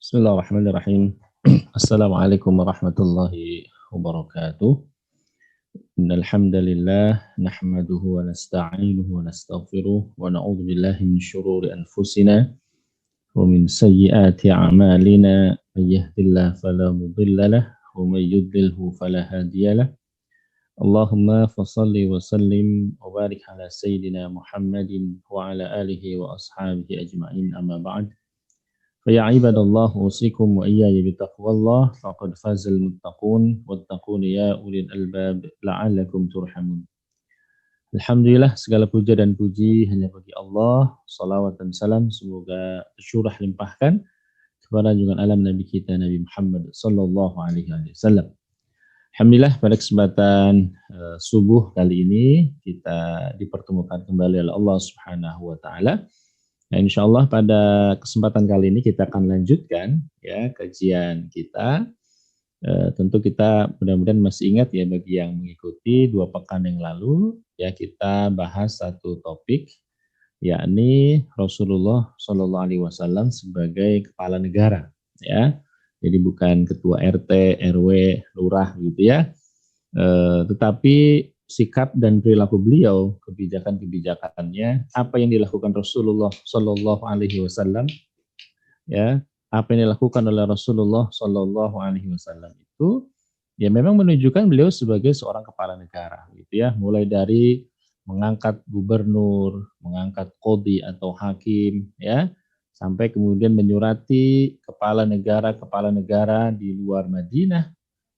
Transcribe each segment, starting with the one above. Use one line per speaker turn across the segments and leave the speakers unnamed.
Bismillahirrahmanirrahim. Assalamualaikum warahmatullahi wabarakatuh. Innal hamdalillah nahmaduhu wa nasta'inuhu wa nastaghfiruh wa na'udzu billahi min shururi anfusina wa min sayyiati a'malina. May yahdihillahu fala mudilla lahu wa may yudlilhu fala hadiya lahu. Allahumma fashalli wa sallim wa barik ala sayyidina Muhammadin wa ala alihi wa ashabihi ajma'in, amma ba'd. Ya ibadallah, usikum wa iyaya bitaqwallah, faqad fazal muttaqun, wattaqun ya ulil albab, la'allakum turhamun. Alhamdulillah, segala puja dan puji hanya bagi Allah. Salawat dan salam semoga syurah limpahkan kepada junjungan alam Nabi kita Nabi Muhammad sallallahu alaihi wasallam. Alhamdulillah, pada kesempatan subuh kali ini kita dipertemukan kembali oleh Allah Subhanahu wa taala. Nah, insya Allah pada kesempatan kali ini kita akan lanjutkan ya kajian kita. Tentu kita mudah-mudahan masih ingat ya bagi yang mengikuti 2 pekan yang lalu ya kita bahas satu topik, yakni Rasulullah Shallallahu Alaihi Wasallam sebagai kepala negara ya. Jadi bukan ketua RT, RW, lurah gitu ya. Tetapi sikap dan perilaku beliau, kebijakan-kebijakannya, apa yang dilakukan Rasulullah Shallallahu Alaihi Wasallam, ya, apa yang dilakukan oleh Rasulullah Shallallahu Alaihi Wasallam itu, ya memang menunjukkan beliau sebagai seorang kepala negara, gitu ya, mulai dari mengangkat gubernur, mengangkat qadhi atau hakim, ya, sampai kemudian menyurati kepala negara di luar Madinah,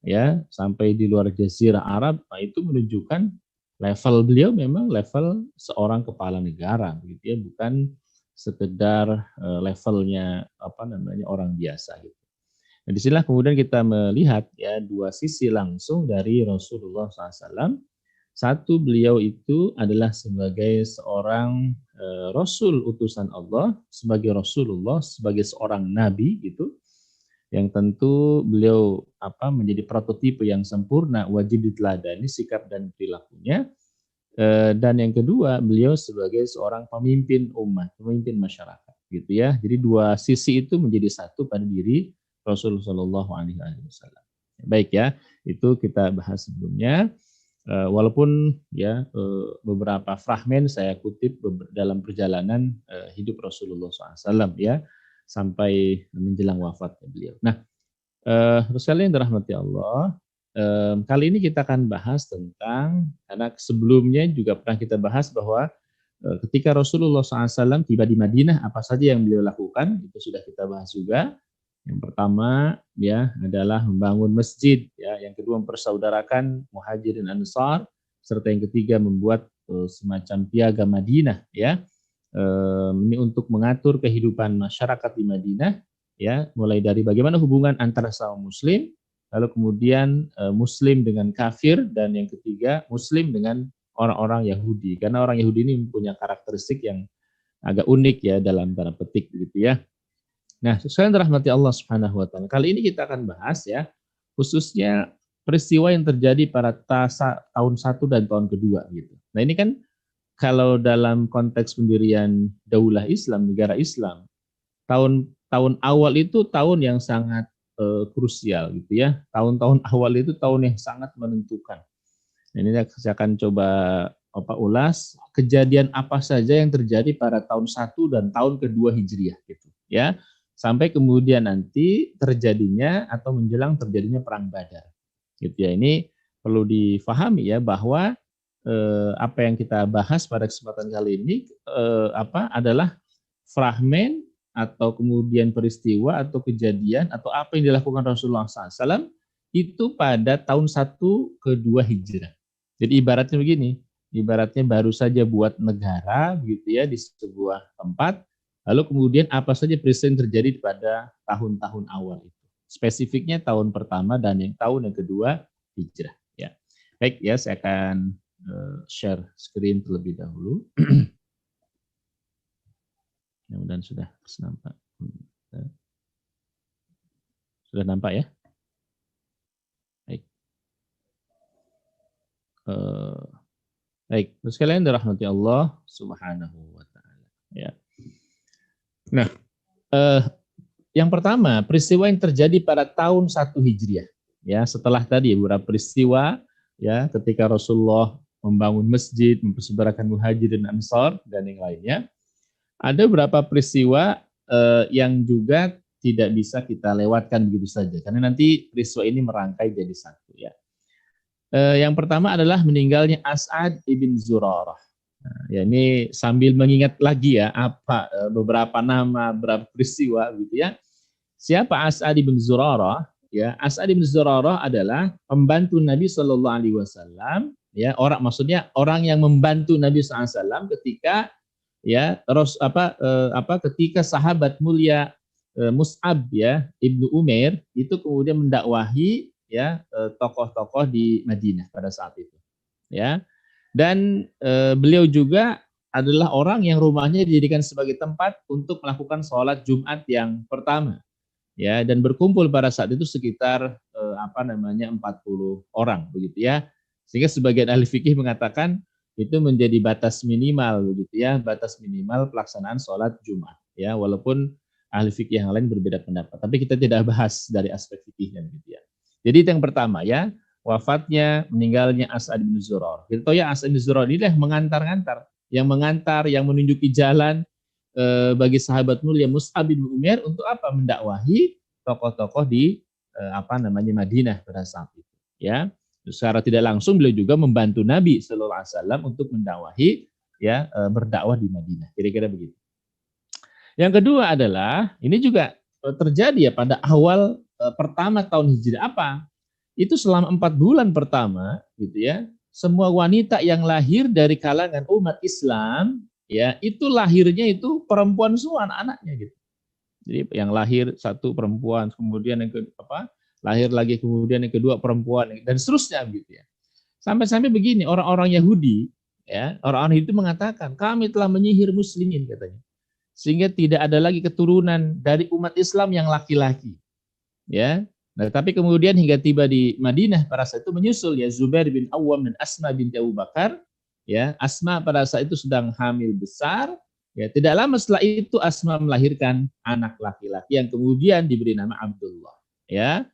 ya, sampai di luar Jazirah Arab. Nah, itu menunjukkan level beliau memang level seorang kepala negara gitu ya, bukan sekedar levelnya orang biasa gitu. Nah, disinilah kemudian kita melihat ya 2 sisi langsung dari Rasulullah SAW. Satu, beliau itu adalah sebagai seorang Rasul utusan Allah, sebagai Rasulullah, sebagai seorang Nabi gitu, yang tentu beliau menjadi prototipe yang sempurna, wajib diteladani sikap dan perilakunya. Dan yang kedua, beliau sebagai seorang pemimpin umat, pemimpin masyarakat, gitu ya. Jadi 2 sisi itu menjadi satu pada diri Rasulullah Shallallahu Alaihi Wasallam. Baik ya, itu kita bahas sebelumnya. Walaupun ya beberapa fragmen saya kutip dalam perjalanan hidup Rasulullah SAW ya, sampai menjelang wafatnya beliau. Nah, terus kalian dirahmati Allah, kali ini kita akan bahas tentang, karena sebelumnya juga pernah kita bahas bahwa ketika Rasulullah SAW tiba di Madinah, apa saja yang beliau lakukan, itu sudah kita bahas juga. Yang pertama ya adalah membangun masjid, ya. Yang kedua mempersaudarakan Muhajirin Ansar, serta yang ketiga membuat semacam piagam Madinah, ya. Ini untuk mengatur kehidupan masyarakat di Madinah, ya, mulai dari bagaimana hubungan antara sesama muslim, lalu kemudian muslim dengan kafir, dan yang ketiga muslim dengan orang-orang Yahudi, karena orang Yahudi ini mempunyai karakteristik yang agak unik ya dalam tanda petik gitu ya. Nah, sekalian dirahmati Allah Subhanahu wa taala. Kali ini kita akan bahas ya khususnya peristiwa yang terjadi pada tahun 1 dan tahun kedua gitu. Nah, ini kan kalau dalam konteks pendirian Daulah Islam, negara Islam, tahun awal itu tahun yang sangat krusial gitu ya. Tahun-tahun awal itu tahun yang sangat menentukan. Nah, ini saya akan coba ulas kejadian apa saja yang terjadi pada tahun 1 dan tahun kedua Hijriah gitu ya. Sampai kemudian nanti terjadinya atau menjelang terjadinya perang Badar. Gitu ya. Ini perlu difahami ya bahwa apa yang kita bahas pada kesempatan kali ini adalah fragmen atau kemudian peristiwa atau kejadian atau apa yang dilakukan Rasulullah SAW itu pada tahun 1 ke 2 Hijrah. Jadi ibaratnya begini, ibaratnya baru saja buat negara gitu ya di sebuah tempat, lalu kemudian apa saja peristiwa yang terjadi pada tahun-tahun awal itu. Spesifiknya tahun pertama dan tahun yang kedua Hijrah. Ya. Baik ya, saya akan share screen terlebih dahulu. Mudah-mudahan sudah nampak. Sudah nampak ya? Baik. Baik, terus kalian dirahmati Allah Subhanahu wa taala. Ya. Nah, Yang pertama, peristiwa yang terjadi pada tahun 1 Hijriah. Ya, setelah tadi beberapa peristiwa ya ketika Rasulullah membangun masjid, mempersembahkan muhajirin ansor dan yang lainnya. Ada beberapa peristiwa yang juga tidak bisa kita lewatkan begitu saja karena nanti peristiwa ini merangkai jadi satu ya. Yang pertama adalah meninggalnya As'ad ibn Zurarah. Nah, ya ini sambil mengingat lagi ya apa beberapa nama, beberapa peristiwa gitu ya. Siapa As'ad ibn Zurarah? Ya, As'ad ibn Zurarah adalah pembantu Nabi Shallallahu Alaihi Wasallam. Ya, maksudnya orang yang membantu Nabi SAW ketika ya ketika sahabat mulia Mus'ab ya Ibnu Umair itu kemudian mendakwahi ya tokoh-tokoh di Madinah pada saat itu ya, dan beliau juga adalah orang yang rumahnya dijadikan sebagai tempat untuk melakukan sholat Jumat yang pertama ya, dan berkumpul pada saat itu sekitar 40 orang begitu ya, sehingga sebagian ahli fikih mengatakan itu menjadi batas minimal begitu ya, batas minimal pelaksanaan sholat Jumat ya, walaupun ahli fikih yang lain berbeda pendapat, tapi kita tidak bahas dari aspek fikihnya gitu ya. Jadi itu yang pertama ya, wafatnya, meninggalnya As'ad bin Zurarah. Kita tahu ya As'ad bin Zurarah ini mengantar-ngantar, yang menunjuki jalan bagi sahabat mulia Mus'ab bin Umair untuk apa? Mendakwahi tokoh-tokoh di Madinah pada saat itu ya. Secara tidak langsung beliau juga membantu Nabi Shallallahu Alaihi Wasallam untuk mendakwahi ya, berdakwah di Madinah. Kira-kira begitu. Yang kedua adalah ini juga terjadi ya pada awal pertama tahun Hijriah apa? Itu selama 4 bulan pertama gitu ya, semua wanita yang lahir dari kalangan umat Islam ya, itu lahirnya itu perempuan semua anak-anaknya gitu. Jadi yang lahir satu perempuan, kemudian yang lahir lagi, kemudian yang kedua perempuan, dan seterusnya gitu ya. Sampai-sampai begini, orang-orang Yahudi ya, orang-orang itu mengatakan kami telah menyihir muslimin katanya, sehingga tidak ada lagi keturunan dari umat Islam yang laki-laki ya. Nah, tapi kemudian hingga tiba di Madinah pada saat itu menyusul ya Zubair bin Awwam dan Asma binti Abu Bakar ya. Asma pada saat itu sedang hamil besar ya, tidak lama setelah itu Asma melahirkan anak laki-laki yang kemudian diberi nama Abdullah ya.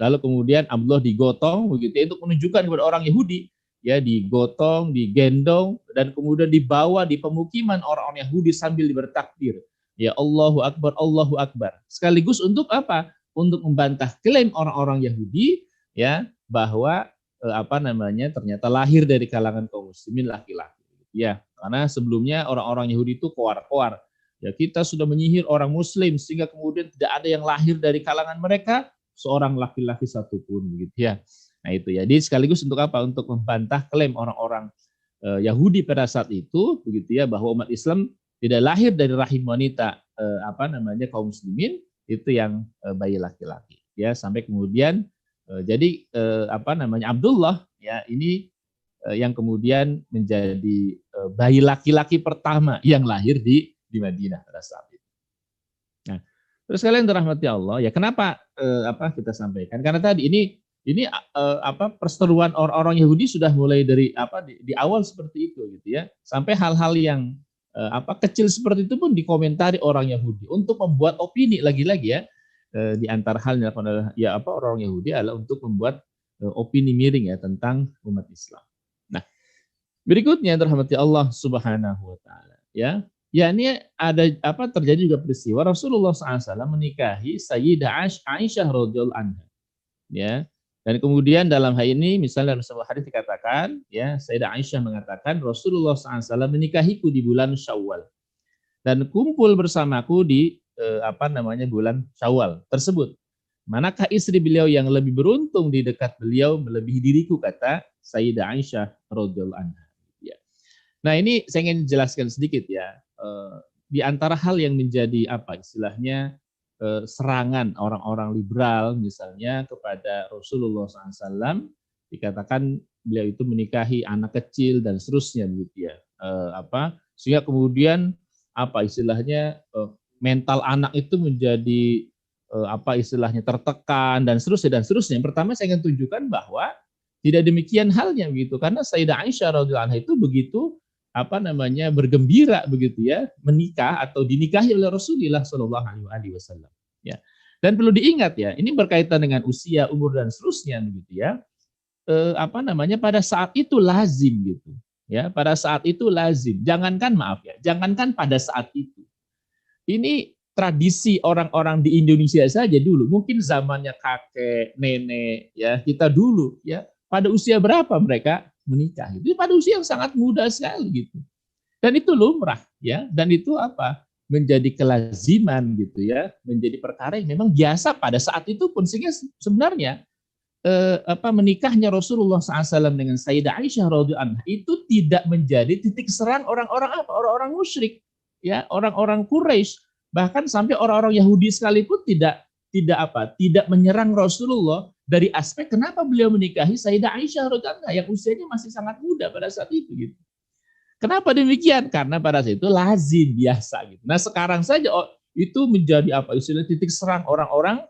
Lalu kemudian Abdullah digotong begitu ya, untuk menunjukkan kepada orang Yahudi ya, digotong, digendong dan kemudian dibawa di pemukiman orang-orang Yahudi sambil bertakbir ya, Allahu Akbar, sekaligus untuk apa? Untuk membantah klaim orang-orang Yahudi ya bahwa ternyata lahir dari kalangan kaum muslimin laki-laki ya, karena sebelumnya orang-orang Yahudi itu koar-koar ya, kita sudah menyihir orang muslim sehingga kemudian tidak ada yang lahir dari kalangan mereka seorang laki-laki satupun begitu ya. Nah itu ya, jadi sekaligus untuk apa? Untuk membantah klaim orang-orang Yahudi pada saat itu begitu ya, bahwa umat Islam tidak lahir dari rahim wanita kaum muslimin itu yang bayi laki-laki ya, sampai kemudian jadi Abdullah ya ini yang kemudian menjadi bayi laki-laki pertama yang lahir di Madinah pada saat itu. Nah, terus kalian dirahmati Allah ya, kenapa kita sampaikan? Karena tadi ini perseteruan orang-orang Yahudi sudah mulai dari di awal seperti itu gitu ya, sampai hal-hal yang kecil seperti itu pun dikomentari orang Yahudi untuk membuat opini lagi-lagi ya, di antara halnya orang Yahudi adalah untuk membuat opini miring ya tentang umat Islam. Nah, berikutnya dirahmati Allah Subhanahu wa taala ya. Ya ini ada terjadi juga peristiwa Rasulullah SAW menikahi Sayyidah Aisyah radhiyallahu anha ya. Dan kemudian dalam hal ini misalnya dalam sebuah hadis dikatakan ya, Sayyidah Aisyah mengatakan Rasulullah SAW menikahiku di bulan Syawal dan kumpul bersamaku di bulan Syawal tersebut. Manakah istri beliau yang lebih beruntung di dekat beliau melebihi diriku, kata Sayyidah Aisyah radhiyallahu anha. Ya. Nah ini saya ingin jelaskan sedikit ya, di antara hal yang menjadi istilahnya serangan orang-orang liberal misalnya kepada Rasulullah SAW, dikatakan beliau itu menikahi anak kecil dan seterusnya begitu ya, sehingga kemudian istilahnya mental anak itu menjadi istilahnya tertekan dan seterusnya dan seterusnya. Yang pertama saya ingin tunjukkan bahwa tidak demikian halnya begitu, karena Sayyidah Aisyah radhiyallahu anha itu begitu bergembira begitu ya, menikah atau dinikahi oleh Rasulullah Shallallahu Alaihi Wasallam Ya. Dan perlu diingat ya, ini berkaitan dengan usia, umur dan seterusnya begitu ya. Pada saat itu lazim gitu. Ya, pada saat itu lazim. Jangankan maaf ya, jangankan pada saat itu. Ini tradisi orang-orang di Indonesia saja dulu, mungkin zamannya kakek, nenek, ya kita dulu, ya pada usia berapa mereka menikah? Itu pada usia yang sangat muda sekali gitu. Dan itu lumrah, ya. Dan itu apa? Menjadi kelaziman gitu ya, menjadi perkara yang memang biasa pada saat itu pun, sehingga sebenarnya menikahnya Rasulullah SAW dengan Sayyidah Aisyah radhiyallahu anha itu tidak menjadi titik serang orang-orang apa? Orang-orang musyrik, ya, orang-orang Quraisy, bahkan sampai orang-orang Yahudi sekalipun tidak menyerang Rasulullah dari aspek kenapa beliau menikahi Sayyidah Aisyah radhiyallahu anha yang usianya masih sangat muda pada saat itu gitu. Kenapa demikian? Karena pada saat itu lazim, biasa gitu. Nah, sekarang saja itu menjadi apa istilah titik serang orang-orang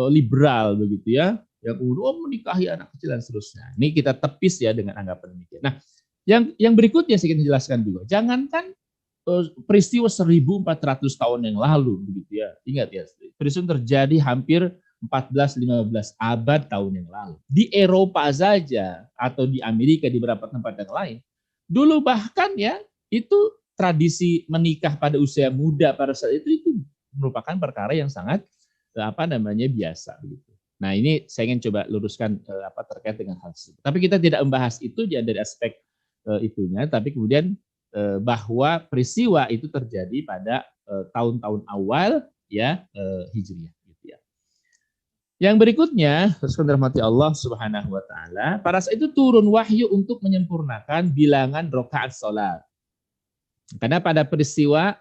liberal begitu ya, yang menikahi anak kecil dan seterusnya. Ini kita tepis ya dengan anggapan demikian. Nah, yang berikutnya saya ingin jelaskan juga. Jangankan peristiwa 1400 tahun yang lalu begitu ya. Ingat ya, peristiwa terjadi hampir 14-15 abad tahun yang lalu. Di Eropa saja atau di Amerika di beberapa tempat yang lain. Dulu bahkan ya, itu tradisi menikah pada usia muda pada saat itu merupakan perkara yang sangat biasa begitu. Nah, ini saya ingin coba luruskan terkait dengan hal tersebut. Tapi kita tidak membahas itu dari aspek itunya, tapi kemudian bahwa peristiwa itu terjadi pada tahun-tahun awal ya Hijriah gitu ya. Yang berikutnya, rahmati Allah Subhanahu wa taala, pada saat itu turun wahyu untuk menyempurnakan bilangan rakaat salat. Karena pada peristiwa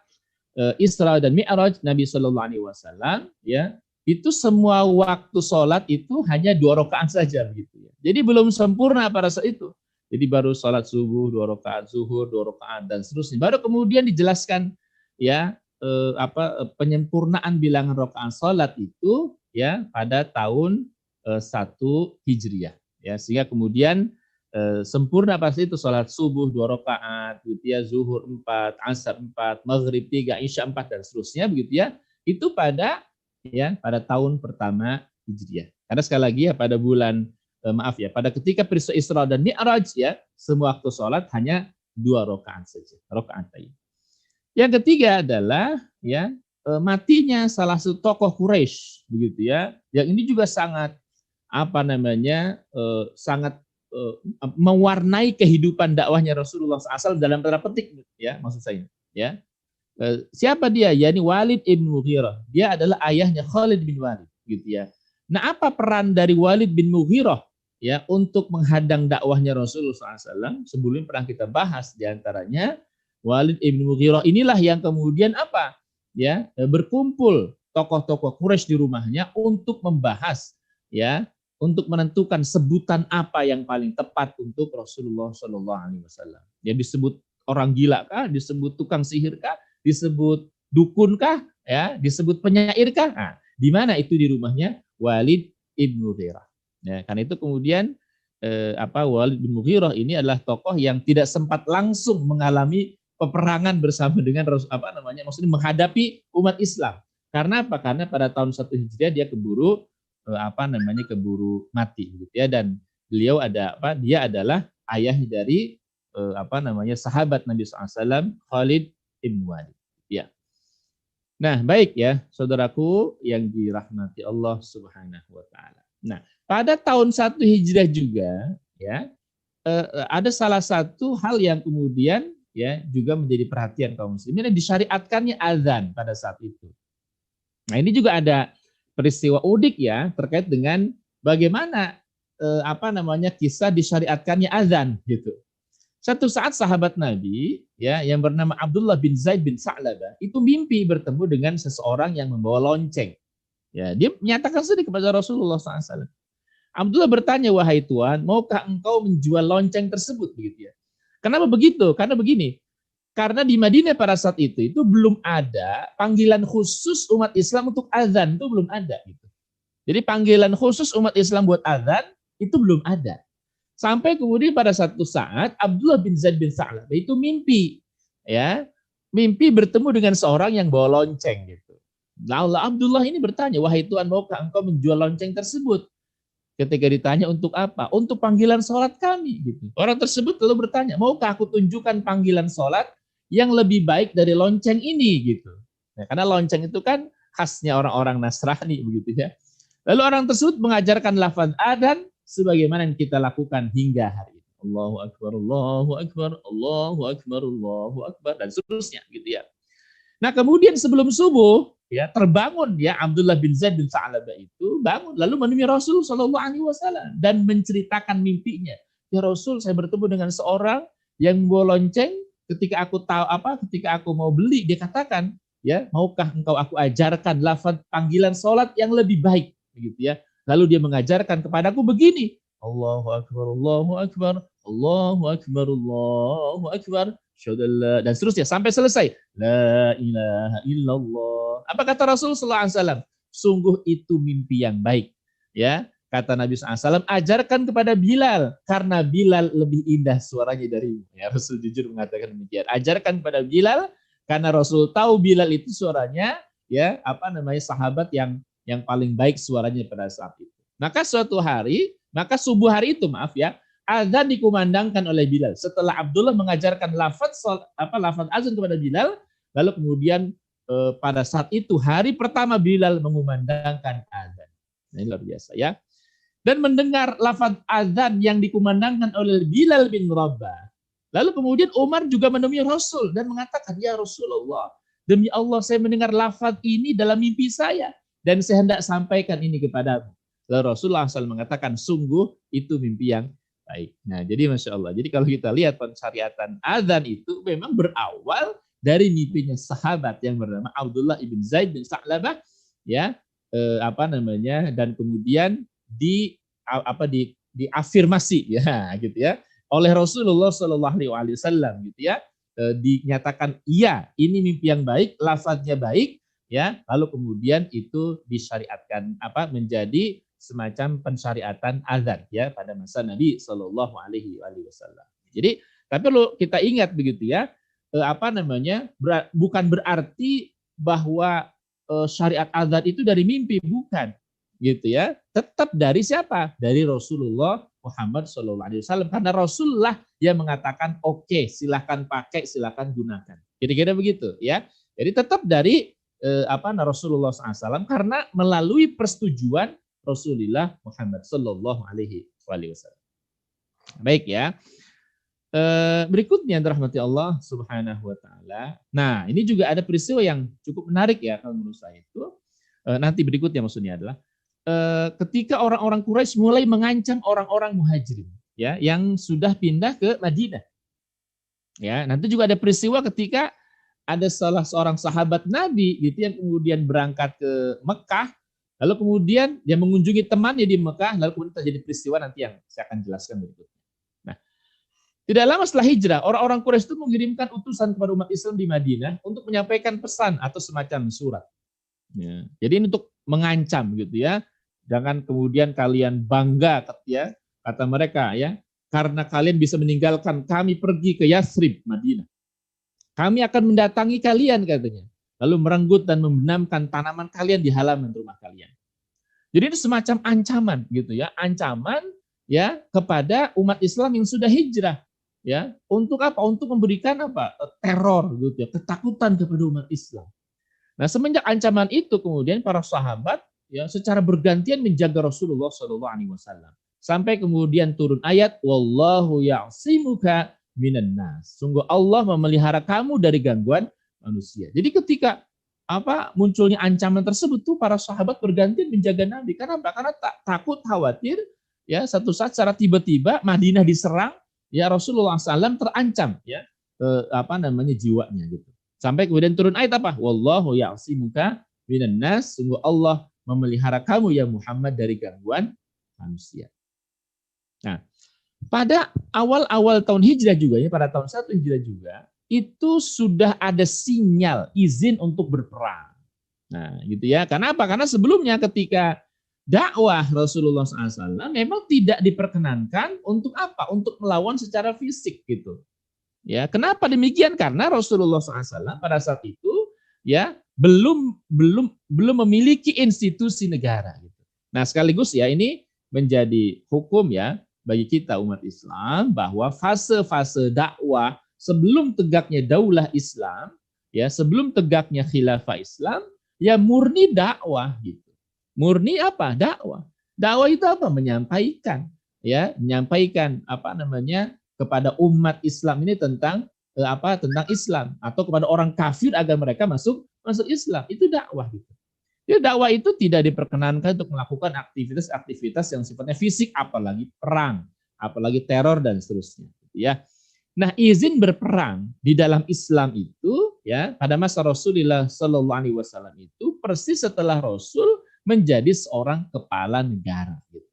Isra dan Mi'raj Nabi Shallallahu alaihi wasallam ya, itu semua waktu sholat itu hanya 2 rakaat saja begitu ya. Jadi belum sempurna pada saat itu. Jadi baru sholat subuh 2 rakaat, zuhur 2 rakaat dan seterusnya. Baru kemudian dijelaskan ya penyempurnaan bilangan rakaat sholat itu ya pada tahun 1 Hijriah ya, sehingga kemudian sempurna pasti itu sholat subuh 2 rakaat, gitu ya, zuhur 4, asar 4, maghrib 3, isya 4 dan seterusnya begitu ya. Itu pada tahun pertama Hijriah. Karena sekali lagi ya pada bulan pada ketika peristiwa Isra dan Mi'raj ya, semua waktu sholat hanya 2 rakaat saja, rakaatain. Yang ketiga adalah ya matinya salah satu tokoh Quraisy begitu ya. Yang ini juga sangat sangat mewarnai kehidupan dakwahnya Rasulullah SAW dalam tanda petik ya, maksud saya ya. Siapa dia? Yani Walid bin Mughirah. Dia adalah ayahnya Khalid bin Walid gitu ya. Nah, apa peran dari Walid bin Mughirah ya untuk menghadang dakwahnya Rasulullah SAW? Sebelum pernah kita bahas di antaranya Walid bin Mughirah inilah yang kemudian berkumpul tokoh-tokoh Quraisy di rumahnya untuk membahas ya, untuk menentukan sebutan apa yang paling tepat untuk Rasulullah Shallallahu Alaihi Wasallam. Ya, disebut orang gila kah, disebut tukang sihir kah, disebut dukun kah, ya, disebut penyair kah? Nah, di mana itu di rumahnya Walid bin Mughirah. Ya, karena itu kemudian Walid bin Mughirah ini adalah tokoh yang tidak sempat langsung mengalami peperangan bersama dengan maksudnya menghadapi umat Islam. Karena apa? Karena pada tahun 1 Hijriah dia keburu mati gitu ya, dan beliau dia adalah ayah dari sahabat Nabi SAW Khalid bin Walid ya. Nah, baik ya saudaraku yang dirahmati Allah Subhanahu wa taala. Nah, pada tahun 1 Hijriah juga ya ada salah satu hal yang kemudian ya juga menjadi perhatian kaum muslimin, disyariatkannya azan pada saat itu. Nah, ini juga ada peristiwa unik ya terkait dengan bagaimana kisah disyariatkannya azan gitu. Satu saat sahabat Nabi ya yang bernama Abdullah bin Zaid bin Sa'labah itu mimpi bertemu dengan seseorang yang membawa lonceng. Ya, dia menyatakan sendiri kepada Rasulullah SAW. Abdullah bertanya, "Wahai Tuhan, maukah engkau menjual lonceng tersebut?" Begitu ya. Kenapa begitu? Karena begini. Karena di Madinah pada saat itu belum ada panggilan khusus umat Islam untuk azan, itu belum ada gitu. Jadi panggilan khusus umat Islam buat azan itu belum ada. Sampai kemudian pada satu saat Abdullah bin Zaid bin Sa'labah itu mimpi bertemu dengan seorang yang bawa lonceng gitu. Lalu Abdullah ini bertanya, wahai Tuhan, maukah engkau menjual lonceng tersebut? Ketika ditanya untuk apa? Untuk panggilan sholat kami. Gitu. Orang tersebut lalu bertanya, maukah aku tunjukkan panggilan sholat yang lebih baik dari lonceng ini? Gitu. Nah, karena lonceng itu kan khasnya orang-orang Nasrani, begitu ya. Lalu orang tersebut mengajarkan lafaz adzan sebagaimana yang kita lakukan hingga hari ini. Allahu Akbar, Allahu Akbar, Allahu Akbar, Allahu Akbar, dan seterusnya gitu ya. Nah kemudian sebelum subuh ya terbangun ya Abdullah bin Zaid bin Sa'labah itu bangun lalu menemui Rasul Shallallahu Alaihi Wasallam dan menceritakan mimpinya. Ya Rasul, saya bertemu dengan seorang yang membawa lonceng. Ketika aku tahu ketika aku mau beli, dia katakan, ya maukah engkau aku ajarkan lafaz panggilan sholat yang lebih baik, begitu ya. Lalu dia mengajarkan kepadaku begini, Allahu Akbar, Allahu Akbar, Allahu Akbar, Allahu Akbar, dan seterusnya sampai selesai. La ilaha illallah. Apa kata Rasul sallallahu alaihi wasallam? Sungguh itu mimpi yang baik. Ya, kata Nabi SAW, ajarkan kepada Bilal karena Bilal lebih indah suaranya darimu. Ya, Rasul jujur mengatakan demikian. Ajarkan kepada Bilal karena Rasul tahu Bilal itu suaranya ya sahabat yang paling baik suaranya pada saat itu. Maka subuh hari itu azan dikumandangkan oleh Bilal. Setelah Abdullah mengajarkan lafaz azan kepada Bilal, lalu kemudian pada saat itu hari pertama Bilal mengumandangkan azan. Ini luar biasa ya. Dan mendengar lafaz azan yang dikumandangkan oleh Bilal bin Rabah. Lalu kemudian Umar juga menemui Rasul dan mengatakan, ya Rasulullah, demi Allah saya mendengar lafaz ini dalam mimpi saya dan saya hendak sampaikan ini kepadamu. Lalu Rasulullah SAW mengatakan, sungguh itu mimpi yang baik. Nah, jadi Masya Allah. Jadi kalau kita lihat pensyariatan azan itu memang berawal dari mimpinya sahabat yang bernama Abdullah ibn Zaid bin Sa'labah, ya, dan kemudian diafirmasi, ya, gitu ya, oleh Rasulullah Shallallahu Alaihi Wasallam, gitu ya, dinyatakan iya, ini mimpi yang baik, lafadznya baik, ya, lalu kemudian itu disyariatkan menjadi semacam pensyariatan azan ya pada masa Nabi Shallallahu Alaihi Wasallam. Jadi tapi perlu kita ingat begitu ya, bukan berarti bahwa syariat azan itu dari mimpi, bukan gitu ya. Tetap dari siapa? Dari Rasulullah Muhammad Shallallahu Alaihi Wasallam, karena Rasulullah yang mengatakan oke, silahkan pakai, silahkan gunakan. Kira-kira begitu ya. Jadi tetap dari Rasulullah SAW karena melalui persetujuan Rasulullah Muhammad Sallallahu Alaihi Wasallam. Baik ya. Berikutnya dirahmati Allah Subhanahu Wa Taala. Nah, ini juga ada peristiwa yang cukup menarik ya kalau menurut saya itu. Nanti berikutnya maksudnya adalah ketika orang-orang Quraisy mulai mengancam orang-orang Muhajirin, ya, yang sudah pindah ke Madinah. Ya, nanti juga ada peristiwa ketika ada salah seorang sahabat Nabi gitu yang kemudian berangkat ke Mekah. Lalu kemudian dia mengunjungi temannya di Mekah, lalu kemudian terjadi peristiwa nanti yang saya akan jelaskan berikutnya. Nah, tidak lama setelah hijrah, orang-orang Quraisy itu mengirimkan utusan kepada umat Islam di Madinah untuk menyampaikan pesan atau semacam surat. Ya, jadi ini untuk mengancam gitu ya. Jangan kemudian kalian bangga, ya, kata mereka ya, karena kalian bisa meninggalkan kami pergi ke Yathrib, Madinah. Kami akan mendatangi kalian katanya. Lalu merenggut dan membenamkan tanaman kalian di halaman rumah kalian. Jadi itu semacam ancaman gitu ya, ancaman ya kepada umat Islam yang sudah hijrah, ya. Untuk apa? Untuk memberikan teror gitu ya, ketakutan kepada umat Islam. Nah, semenjak ancaman itu kemudian para sahabat ya secara bergantian menjaga Rasulullah SAW. Sampai kemudian turun ayat wallahu ya'simuka minan nas. Sungguh Allah memelihara kamu dari gangguan manusia. Jadi ketika munculnya ancaman tersebut tuh para sahabat bergantian menjaga Nabi. Karena apa? Karena takut, khawatir ya satu saat secara tiba-tiba Madinah diserang, ya Rasulullah SAW terancam ya jiwanya gitu. Sampai kemudian turun ayat apa? Wallahu ya'simuka minan nas. Sungguh Allah memelihara kamu ya Muhammad dari gangguan manusia. Nah, pada awal-awal tahun Hijrah juga ya, pada tahun 1 Hijrah juga itu sudah ada sinyal izin untuk berperang. Nah, gitu ya. Kenapa? Karena sebelumnya ketika dakwah Rasulullah SAW memang tidak diperkenankan untuk apa? Untuk melawan secara fisik gitu. Ya, kenapa demikian? Karena Rasulullah SAW pada saat itu ya belum memiliki institusi negara. Gitu. Nah sekaligus ya ini menjadi hukum ya bagi kita umat Islam bahwa fase-fase dakwah sebelum tegaknya daulah Islam, ya sebelum tegaknya khilafah Islam, ya murni dakwah gitu. Murni apa? Dakwah. Dakwah itu apa? Menyampaikan, ya, menyampaikan apa namanya kepada umat Islam ini tentang tentang Islam atau kepada orang kafir agar mereka masuk Islam. Itu dakwah gitu. Jadi dakwah itu tidak diperkenankan untuk melakukan aktivitas-aktivitas yang sifatnya fisik, apalagi perang, apalagi teror dan seterusnya. Ya, nah izin berperang di dalam Islam itu, ya pada masa Rasulullah Shallallahu Alaihi Wasallam itu persis setelah Rasul menjadi seorang kepala negara. Gitu.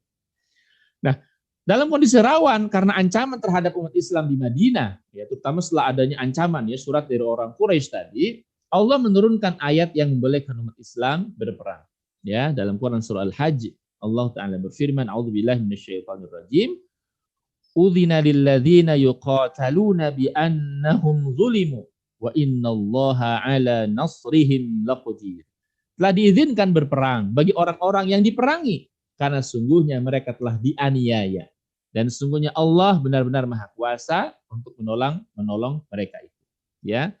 Nah, dalam kondisi rawan karena ancaman terhadap umat Islam di Madinah, ya terutama setelah adanya ancaman ya surat dari orang Quraisy tadi, Allah menurunkan ayat yang membolehkan umat Islam berperang. Ya, dalam Quran surah Al-Hajj, Allah Ta'ala berfirman, A'udzubillahi minasyaitonirrajim, Udzina lilladzina yuqataluna bi'annahum zulimu wa innallaha ala nasrihim laqadir. Telah diizinkan berperang bagi orang-orang yang diperangi karena sungguhnya mereka telah dianiaya dan sungguhnya Allah benar-benar Maha Kuasa untuk menolong mereka itu. Ya.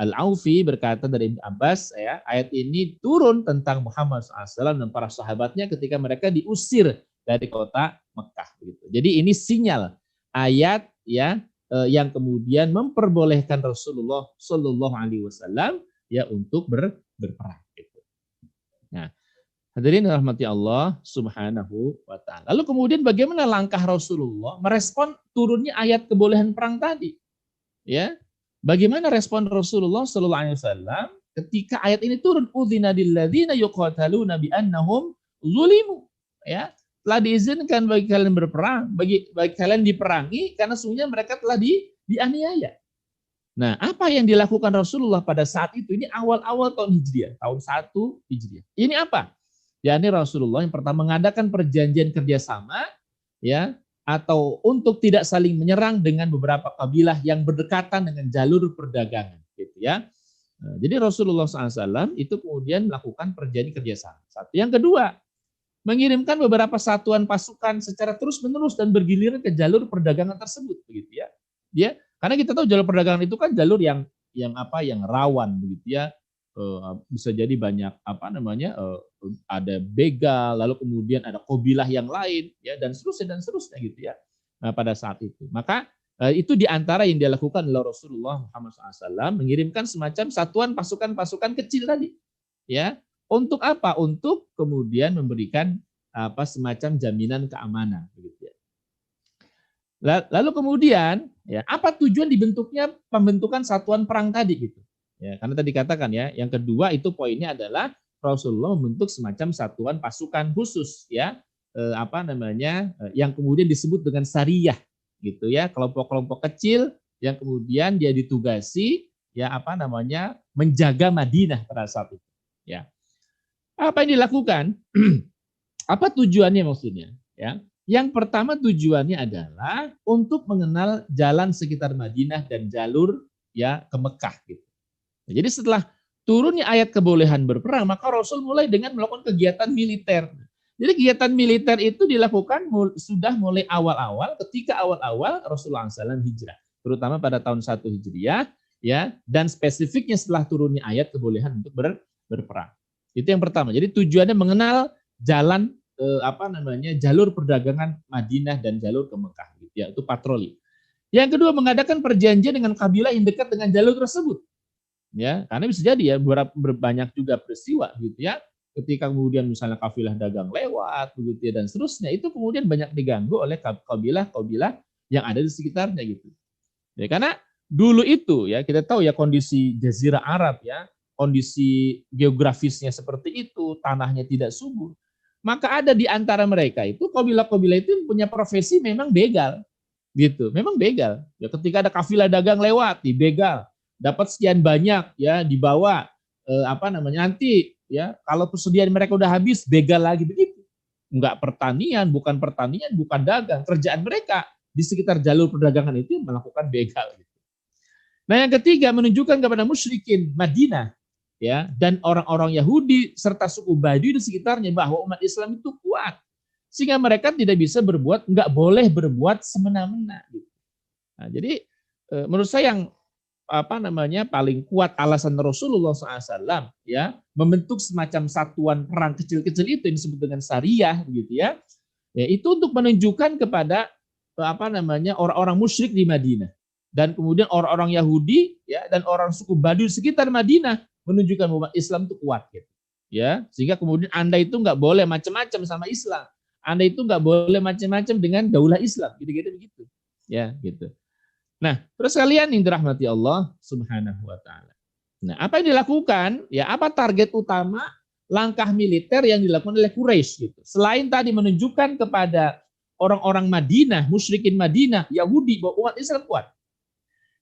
Al-Aufi berkata dari Ibnu Abbas, ya, ayat ini turun tentang Muhammad SAW dan para sahabatnya ketika mereka diusir dari kota Mekah. Gitu. Jadi ini sinyal ayat ya yang kemudian memperbolehkan Rasulullah Shallallahu Alaihi Wasallam ya untuk berperang. Gitu. Nah, hadirin rahmati Allah Subhanahu wa Ta'ala. Lalu kemudian bagaimana langkah Rasulullah merespon turunnya ayat kebolehan perang tadi? Ya, bagaimana respon Rasulullah Sallallahu Alaihi Wasallam ketika ayat ini turun? Udzina lilladzina yuqataluna bi'annahum zulimu. Ya, telah diizinkan bagi kalian berperang, bagi kalian diperangi karena sungguhnya mereka telah dianiaya. Nah, apa yang dilakukan Rasulullah pada saat itu? Ini awal-awal tahun Hijriah, tahun 1 Hijriah. Ini apa? Ya, ini Rasulullah yang pertama mengadakan perjanjian kerjasama, ya, atau untuk tidak saling menyerang dengan beberapa kabilah yang berdekatan dengan jalur perdagangan, gitu ya. Nah, jadi Rasulullah SAW itu kemudian melakukan perjanjian kerjasama. Satu. Yang kedua, mengirimkan beberapa satuan pasukan secara terus-menerus dan bergiliran ke jalur perdagangan tersebut, begitu ya. Ya, karena kita tahu jalur perdagangan itu kan jalur yang rawan, begitu ya. Bisa jadi banyak ada begal, lalu kemudian ada kabilah yang lain ya dan seterusnya gitu ya. Nah, pada saat itu maka itu diantara yang dilakukan oleh Rasulullah Muhammad SAW, mengirimkan semacam satuan pasukan kecil tadi ya. Untuk apa? Untuk kemudian memberikan semacam jaminan keamanan begitu ya. Lalu kemudian ya apa tujuan dibentuknya pembentukan satuan perang tadi gitu. Ya, karena tadi katakan ya, yang kedua itu poinnya adalah Rasulullah membentuk semacam satuan pasukan khusus ya, yang kemudian disebut dengan Sariyah gitu ya, kelompok-kelompok kecil yang kemudian dia ditugasi ya menjaga Madinah pada saat itu. Ya. Apa yang dilakukan? Apa tujuannya maksudnya? Ya. Yang pertama tujuannya adalah untuk mengenal jalan sekitar Madinah dan jalur ya ke Mekah gitu. Jadi setelah turunnya ayat kebolehan berperang, maka Rasul mulai dengan melakukan kegiatan militer. Jadi kegiatan militer itu dilakukan sudah mulai awal-awal ketika awal-awal Rasulullah SAW hijrah. Terutama pada tahun 1 Hijriah, ya, dan spesifiknya setelah turunnya ayat kebolehan untuk berperang. Itu yang pertama. Jadi tujuannya mengenal jalan jalur perdagangan Madinah dan jalur ke Mekah, gitu ya, itu patroli. Yang kedua, mengadakan perjanjian dengan kabilah yang dekat dengan jalur tersebut. Ya, karena bisa jadi ya banyak juga peristiwa gitu ya. Ketika kemudian misalnya kafilah dagang lewat begitu ya dan seterusnya, itu kemudian banyak diganggu oleh kabilah-kabilah yang ada di sekitarnya gitu. Ya, karena dulu itu ya kita tahu ya kondisi Jazirah Arab ya, kondisi geografisnya seperti itu, tanahnya tidak subur. Maka ada di antara mereka itu kabilah-kabilah itu punya profesi memang begal. Gitu. Memang begal. Ya ketika ada kafilah dagang lewat, dibegal. Dapat sekian banyak ya dibawa nanti ya kalau persediaan mereka udah habis begal lagi begitu. Enggak bukan pertanian, bukan dagang. Kerjaan mereka di sekitar jalur perdagangan itu melakukan begal gitu. Nah, yang ketiga menunjukkan kepada musyrikin Madinah ya, dan orang-orang Yahudi serta suku Badui di sekitarnya bahwa umat Islam itu kuat, sehingga mereka tidak bisa berbuat, nggak boleh berbuat semena-mena. Gitu. Nah, jadi menurut saya yang paling kuat alasan Rasulullah SAW ya membentuk semacam satuan perang kecil-kecil itu yang disebut dengan syariah begitu ya. Ya itu untuk menunjukkan kepada orang-orang musyrik di Madinah dan kemudian orang-orang Yahudi ya dan orang suku Badui sekitar Madinah menunjukkan umat Islam itu kuat gitu. Ya, sehingga kemudian Anda itu nggak boleh macam-macam sama Islam. Anda itu nggak boleh macam-macam dengan daulah Islam, gitu-gitu begitu. Ya, gitu. Nah, terus kalian yang dirahmati Allah Subhanahu wa taala. Nah, apa yang dilakukan? Ya, apa target utama langkah militer yang dilakukan oleh Quraisy gitu. Selain tadi menunjukkan kepada orang-orang Madinah, musyrikin Madinah, Yahudi bahwa umat Islam kuat.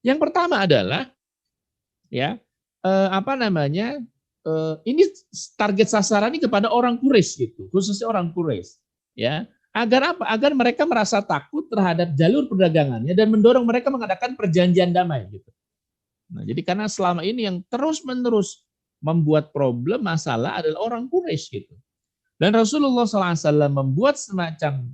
Yang pertama adalah ya, ini target sasaran ini kepada orang Quraisy gitu, khususnya orang Quraisy, ya. Agar apa? Agar mereka merasa takut terhadap jalur perdagangannya dan mendorong mereka mengadakan perjanjian damai gitu. Nah, jadi karena selama ini yang terus-menerus membuat problem masalah adalah orang Quraisy gitu. Dan Rasulullah SAW membuat semacam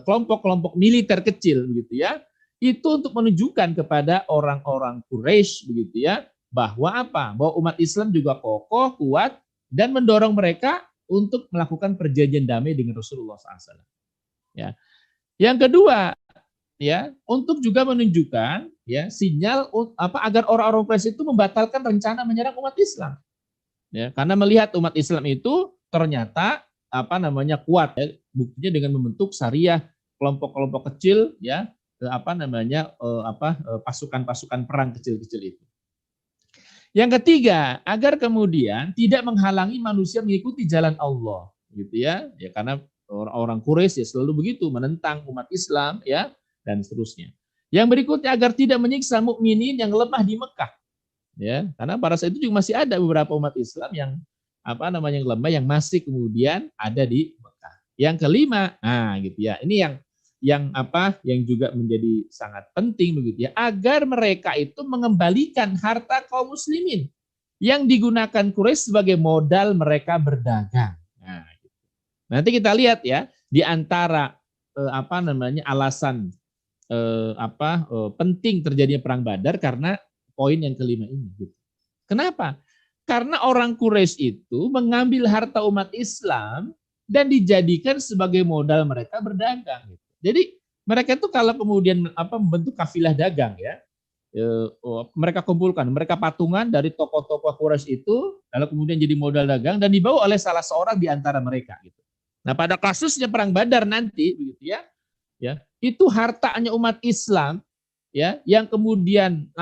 kelompok-kelompok militer kecil begitu ya. Itu untuk menunjukkan kepada orang-orang Quraisy begitu ya, bahwa apa? Bahwa umat Islam juga kokoh, kuat dan mendorong mereka untuk melakukan perjanjian damai dengan Rasulullah SAW. Ya. Yang kedua, ya, untuk juga menunjukkan ya sinyal agar orang-orang Quraisy itu membatalkan rencana menyerang umat Islam. Ya, karena melihat umat Islam itu ternyata kuat ya, buktinya dengan membentuk syariah kelompok-kelompok kecil ya, pasukan-pasukan perang kecil-kecil itu. Yang ketiga, agar kemudian tidak menghalangi manusia mengikuti jalan Allah, gitu ya. Ya karena orang-orang Quraisy ya selalu begitu menentang umat Islam ya dan seterusnya. Yang berikutnya agar tidak menyiksa mukminin yang lemah di Mekah. Ya, karena pada saat itu juga masih ada beberapa umat Islam yang yang lemah yang masih kemudian ada di Mekah. Yang kelima, nah gitu ya. Ini yang juga menjadi sangat penting begitu ya, agar mereka itu mengembalikan harta kaum muslimin yang digunakan Quraisy sebagai modal mereka berdagang. Nah, gitu. Nanti kita lihat ya di antara alasan penting terjadinya perang Badar karena poin yang kelima ini. Gitu. Kenapa? Karena orang Quraisy itu mengambil harta umat Islam dan dijadikan sebagai modal mereka berdagang. Gitu. Jadi mereka itu kalau kemudian membentuk kafilah dagang ya, mereka kumpulkan, mereka patungan dari tokoh-tokoh Quraisy itu, lalu kemudian jadi modal dagang dan dibawa oleh salah seorang di antara mereka. Gitu. Nah pada kasusnya perang Badar nanti, begitu ya, itu hartanya umat Islam, ya, yang kemudian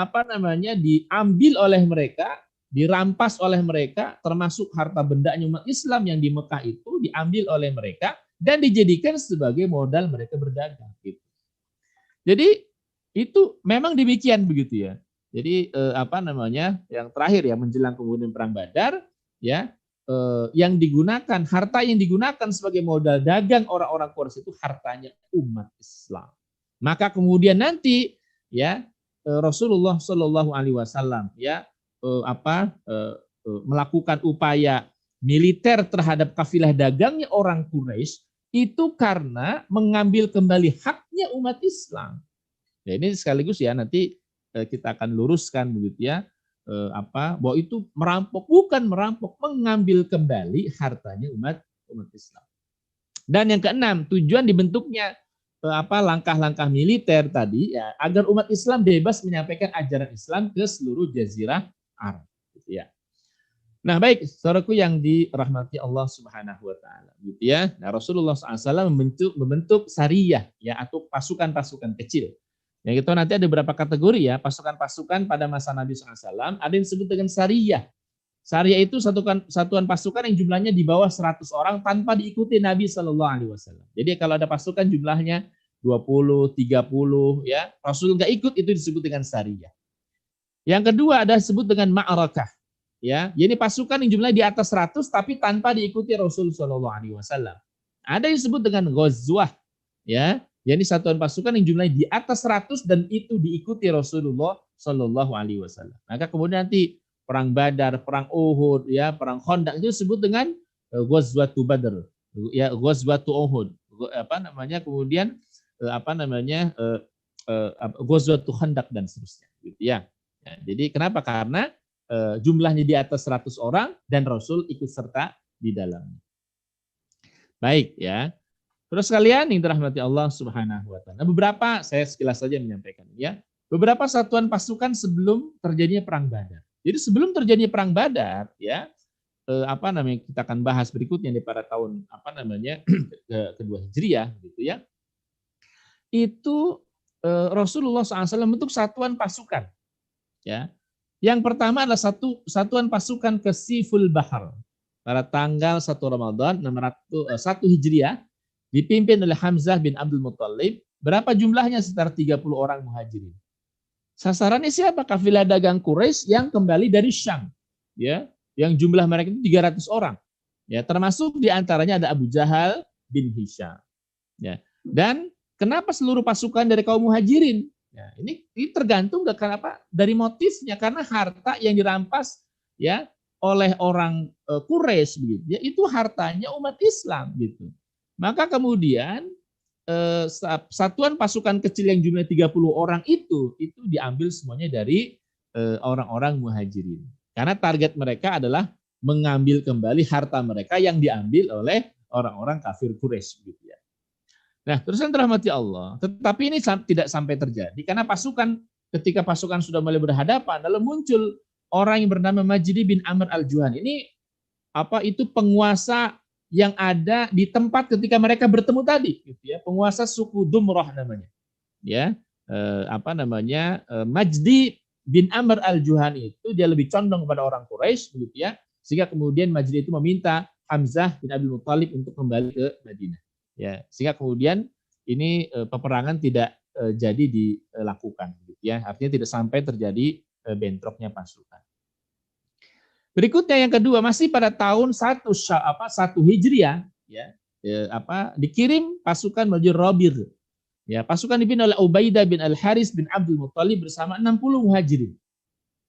diambil oleh mereka, dirampas oleh mereka, termasuk harta bendanya umat Islam yang di Mekah itu diambil oleh mereka dan dijadikan sebagai modal mereka berdagang. Gitu. Jadi itu memang demikian begitu ya. Jadi yang terakhir ya menjelang kemudian perang Badar ya, yang digunakan harta yang digunakan sebagai modal dagang orang-orang Quraisy itu hartanya umat Islam. Maka kemudian nanti ya Rasulullah Shallallahu Alaihi Wasallam ya melakukan upaya militer terhadap kafilah dagangnya orang Quraisy itu karena mengambil kembali haknya umat Islam. Ya ini sekaligus ya nanti kita akan luruskan begitu ya bahwa itu bukan merampok, mengambil kembali hartanya umat Islam. Dan yang keenam, tujuan dibentuknya langkah-langkah militer tadi ya agar umat Islam bebas menyampaikan ajaran Islam ke seluruh jazirah Arab. Gitu ya. Nah baik, saudaraku yang dirahmati Allah Subhanahu wa taala, gitu ya. Nah, Rasulullah SAW membentuk syariah ya atau pasukan-pasukan kecil. Yang itu nanti ada beberapa kategori ya, pasukan-pasukan pada masa Nabi SAW, ada yang disebut dengan syariah. Syariah itu satuan pasukan yang jumlahnya di bawah 100 orang tanpa diikuti Nabi SAW. Jadi kalau ada pasukan jumlahnya 20, 30 ya, Rasul nggak ikut, itu disebut dengan syariah. Yang kedua ada disebut dengan ma'arakah. Ya, jadi pasukan yang jumlahnya di atas 100 tapi tanpa diikuti Rasul Shallallahu Alaihi Wasallam. Ada yang disebut dengan ghazwah, ya, jadi satuan pasukan yang jumlahnya di atas 100 dan itu diikuti Rasulullah Shallallahu Alaihi Wasallam. Maka kemudian nanti perang Badar, perang Uhud, ya, perang Khandaq itu disebut dengan Ghazwatu Badr, ya, Ghazwatu Uhud, kemudian Ghazwatu Khandaq dan seterusnya, gitu ya. Ya, jadi kenapa? Karena jumlahnya di atas 100 orang dan Rasul ikut serta di dalamnya. Baik ya. Terus kalian yang dirahmati Allah Subhanahu wa taala. Beberapa saya sekilas saja menyampaikan ya. Beberapa satuan pasukan sebelum terjadinya perang Badar. Jadi sebelum terjadinya perang Badar ya, kita akan bahas berikutnya di pada tahun kedua Hijriah gitu ya. Itu Rasulullah SAW membentuk satuan pasukan ya. Yang pertama adalah satuan pasukan ke Siful Bahar pada tanggal 1 Ramadan 1 Hijriah dipimpin oleh Hamzah bin Abdul Muttalib. Berapa jumlahnya? Sekitar 30 orang muhajirin. Sasarannya siapa? Kafilah dagang Quraisy yang kembali dari Syam. Ya, yang jumlah mereka itu 300 orang. Ya, termasuk diantaranya ada Abu Jahal bin Hisham. Ya. Dan kenapa seluruh pasukan dari kaum muhajirin? Ya, ini tergantung dari motifnya, karena harta yang dirampas ya oleh orang Quraisy begitu. Ya, itu hartanya umat Islam gitu. Maka kemudian satuan pasukan kecil yang jumlahnya 30 orang itu diambil semuanya dari orang-orang muhajirin. Karena target mereka adalah mengambil kembali harta mereka yang diambil oleh orang-orang kafir Quraisy gitu ya. Nah, terus yang dirahmati Allah, tetapi ini tidak sampai terjadi karena ketika pasukan sudah mulai berhadapan, lalu muncul orang yang bernama Majdi bin Amr al-Juhani. Ini itu penguasa yang ada di tempat ketika mereka bertemu tadi, gitu ya, penguasa suku Dumrah namanya, ya, Majdi bin Amr al-Juhani itu dia lebih condong kepada orang Quraisy, begitu ya, sehingga kemudian Majdi itu meminta Hamzah bin Abdul Muttalib untuk kembali ke Madinah, ya, sehingga kemudian ini peperangan tidak jadi dilakukan, gitu ya, artinya tidak sampai terjadi bentroknya pasukan. Berikutnya yang kedua, masih pada tahun 1 Hijriah ya, dikirim pasukan menuju Rabir. Ya, pasukan dipimpin oleh Ubaidah bin Al-Haris bin Abdul Muttalib bersama 60 muhajirin.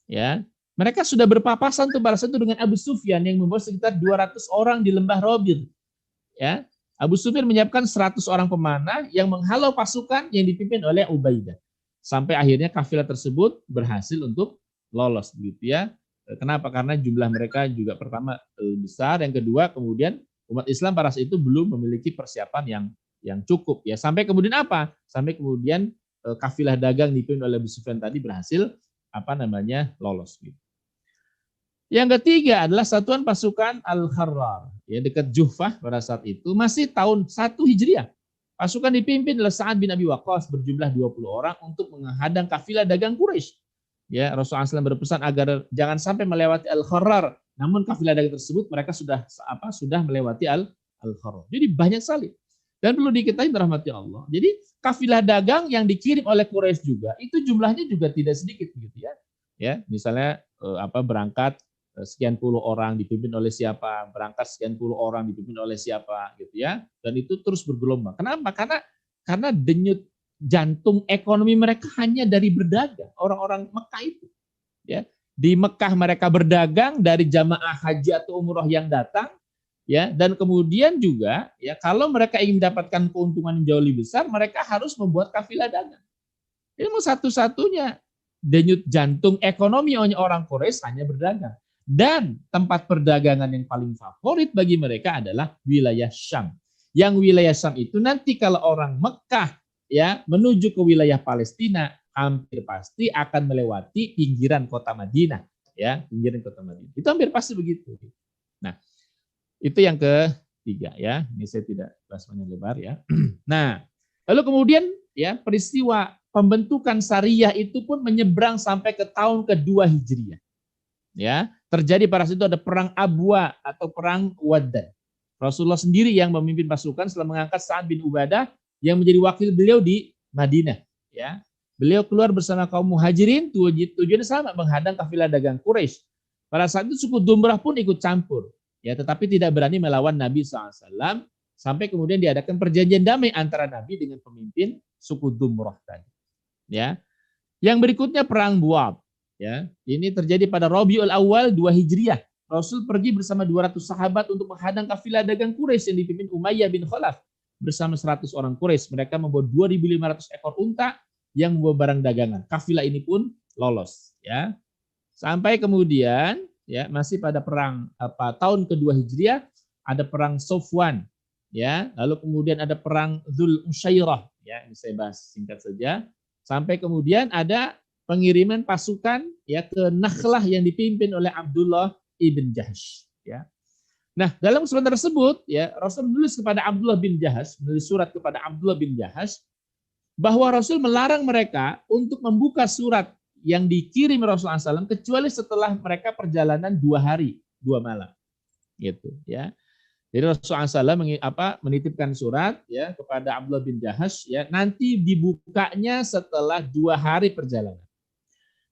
Ya, mereka sudah berpapasan pada saat itu dengan Abu Sufyan yang membawa sekitar 200 orang di lembah Rabir. Ya, Abu Sufyan menyiapkan 100 orang pemanah yang menghalau pasukan yang dipimpin oleh Ubaidah. Sampai akhirnya kafilah tersebut berhasil untuk lolos gitu ya. Kenapa? Karena jumlah mereka juga pertama besar, yang kedua kemudian umat Islam pada saat itu belum memiliki persiapan yang cukup ya. Sampai kemudian apa? Sampai kemudian kafilah dagang dipimpin oleh Abu Sufyan tadi berhasil lolos gitu. Yang ketiga adalah satuan pasukan Al-Kharrar ya, dekat Juhfah pada saat itu masih tahun 1 Hijriah. Pasukan dipimpin oleh Sa'ad bin Abi Waqqas berjumlah 20 orang untuk menghadang kafilah dagang Quraisy. Ya, Rasulullah SAW berpesan agar jangan sampai melewati Al-Kharrar. Namun kafilah dagang tersebut mereka sudah melewati Al-Kharrar. Jadi banyak sekali. Dan perlu diketahui dirahmati Allah. Jadi kafilah dagang yang dikirim oleh Quraisy juga itu jumlahnya juga tidak sedikit gitu ya. Ya, misalnya berangkat sekian puluh orang dipimpin oleh siapa, berangkat sekian puluh orang dipimpin oleh siapa gitu ya. Dan itu terus bergelombang. Kenapa? Karena denyut jantung ekonomi mereka hanya dari berdagang, orang-orang Mekah itu. Ya, di Mekah mereka berdagang dari jamaah haji atau umroh yang datang, ya, dan kemudian juga ya kalau mereka ingin mendapatkan keuntungan yang jauh lebih besar, mereka harus membuat kafilah dagang. Ini satu-satunya denyut jantung ekonomi orang Quraisy hanya berdagang. Dan tempat perdagangan yang paling favorit bagi mereka adalah wilayah Syam. Yang wilayah Syam itu nanti kalau orang Mekah ya menuju ke wilayah Palestina hampir pasti akan melewati pinggiran kota Madinah ya, pinggiran kota Madinah. Itu hampir pasti begitu. Nah, itu yang ketiga ya. Ini saya tidak bahas panjang lebar ya. Nah, lalu kemudian ya peristiwa pembentukan Sariyah itu pun menyeberang sampai ke tahun kedua Hijriah. Ya, terjadi pada saat itu ada perang Abwa atau perang Waddan. Rasulullah sendiri yang memimpin pasukan setelah mengangkat Sa'ad bin Ubadah yang menjadi wakil beliau di Madinah. Ya, beliau keluar bersama kaum muhajirin, tujuannya sama, menghadang kafilah dagang Quraisy. Pada saat itu suku Dumrah pun ikut campur, ya, tetapi tidak berani melawan Nabi SAW sampai kemudian diadakan perjanjian damai antara Nabi dengan pemimpin suku Dumrah tadi. Ya, yang berikutnya perang Buab. Ya, ini terjadi pada Rabiul Awal 2 Hijriah. Rasul pergi bersama 200 sahabat untuk menghadang kafilah dagang Quraisy yang dipimpin Umayyah bin Khalaf bersama 100 orang Quraisy. Mereka membawa 2.500 ekor unta yang membawa barang dagangan. Kafilah ini pun lolos, ya. Sampai kemudian ya masih pada perang tahun kedua Hijriah ada perang Safwan, ya. Lalu kemudian ada perang Dzul Usyairah, ya. Ini saya bahas singkat saja. Sampai kemudian ada pengiriman pasukan ya ke Nakhlah yang dipimpin oleh Abdullah ibn Jahsh, ya. Nah, dalam surat tersebut ya Rasul menulis kepada Abdullah bin Jahsh, menulis surat kepada Abdullah bin Jahsh bahwa Rasul melarang mereka untuk membuka surat yang dikirim Rasulullah SAW kecuali setelah mereka perjalanan 2 hari 2 malam, gitu ya. Jadi Rasulullah SAW menitipkan surat ya kepada Abdullah bin Jahsh ya nanti dibukanya setelah 2 hari perjalanan.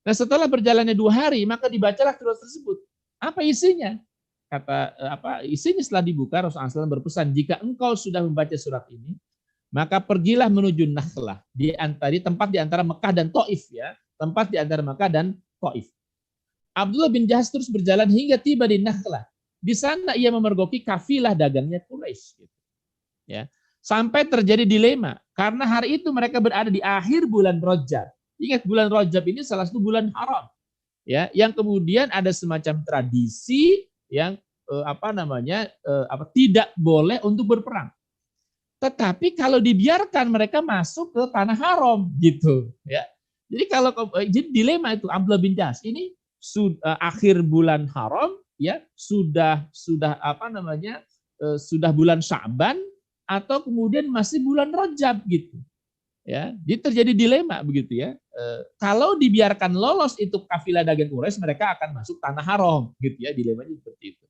Nah setelah berjalannya 2 hari maka dibacalah surat tersebut. Apa isinya? Kata isinya setelah dibuka Rasulullah SAW berpesan jika engkau sudah membaca surat ini maka pergilah menuju Nakhlah di tempat di antara Mekah dan Taif ya, tempat di antara Mekah dan Taif. Abdullah bin Jahsh terus berjalan hingga tiba di Nakhlah. Di sana ia memergoki kafilah dagangnya Quraisy. Gitu. Ya. Sampai terjadi dilema karena hari itu mereka berada di akhir bulan Rajab. Ingat bulan Rajab ini salah satu bulan haram. Ya, yang kemudian ada semacam tradisi yang tidak boleh untuk berperang. Tetapi kalau dibiarkan mereka masuk ke tanah haram gitu, ya. Jadi dilema itu Abdullah bin Jahsh ini akhir bulan haram ya sudah bulan Sya'ban atau kemudian masih bulan Rajab gitu ya. Jadi terjadi dilema begitu ya. Kalau dibiarkan lolos itu kafilah dagang Quraisy mereka akan masuk tanah haram gitu ya, dilemanya seperti itu.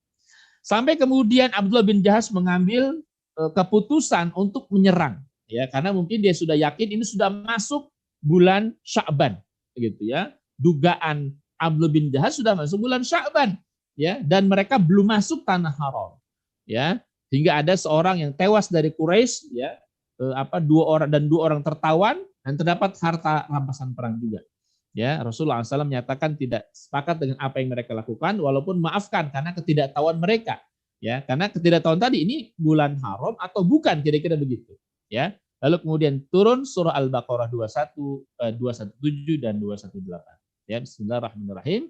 Sampai kemudian Abdullah bin Jahsh mengambil keputusan untuk menyerang ya karena mungkin dia sudah yakin ini sudah masuk bulan Sya'ban gitu ya. Dugaan Abdullah bin Jahsh sudah masuk bulan Sya'ban ya dan mereka belum masuk tanah haram ya hingga ada seorang yang tewas dari Quraisy ya 2 orang tertawan dan terdapat harta rampasan perang juga ya. Rasulullah SAW menyatakan tidak sepakat dengan apa yang mereka lakukan walaupun maafkan karena ketidaktahuan mereka ya karena ketidaktahuan tadi ini bulan haram atau bukan kira-kira begitu ya. Lalu kemudian turun surah Al-Baqarah 217 dan 218 ya. Bismillahirrahmanirrahim.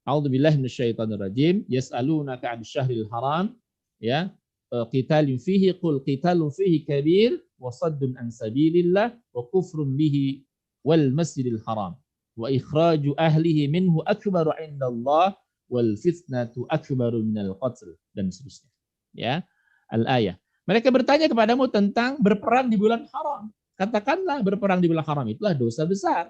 A'udzubillahi minasyaitonirrajim. Yas'alunaka 'anil syahril haram ya. Qitalun fihi qul qitalun fihi kabir wa saddun an sabilillah wa kufrun bihi wal masjidil haram wa ikhraju ahlihi minhu akbaru 'indallah wal fitnatu akbaru minal qatl dan seterusnya. Ya. Al-ayah. Mereka bertanya kepadamu tentang berperang di bulan haram. Katakanlah berperang di bulan haram itulah dosa besar.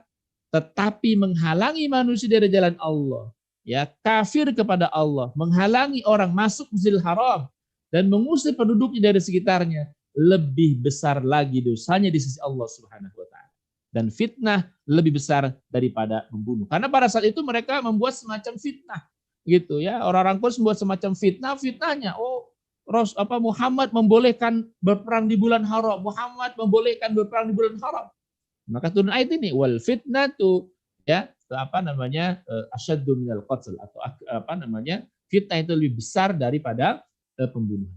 Tetapi menghalangi manusia dari jalan Allah ya kafir kepada Allah, menghalangi orang masuk Masjidil Haram dan mengusir penduduknya dari sekitarnya, lebih besar lagi dosanya di sisi Allah Subhanahu wa taala. Dan fitnah lebih besar daripada membunuh. Karena pada saat itu mereka membuat semacam fitnah gitu ya. Orang-orang Quraisy membuat semacam fitnahnya. Muhammad membolehkan berperang di bulan haram. Muhammad membolehkan berperang di bulan haram. Maka turun ayat ini wal fitnatu ya asyaddu minal qatl atau fitnah itu lebih besar daripada pembunuhan.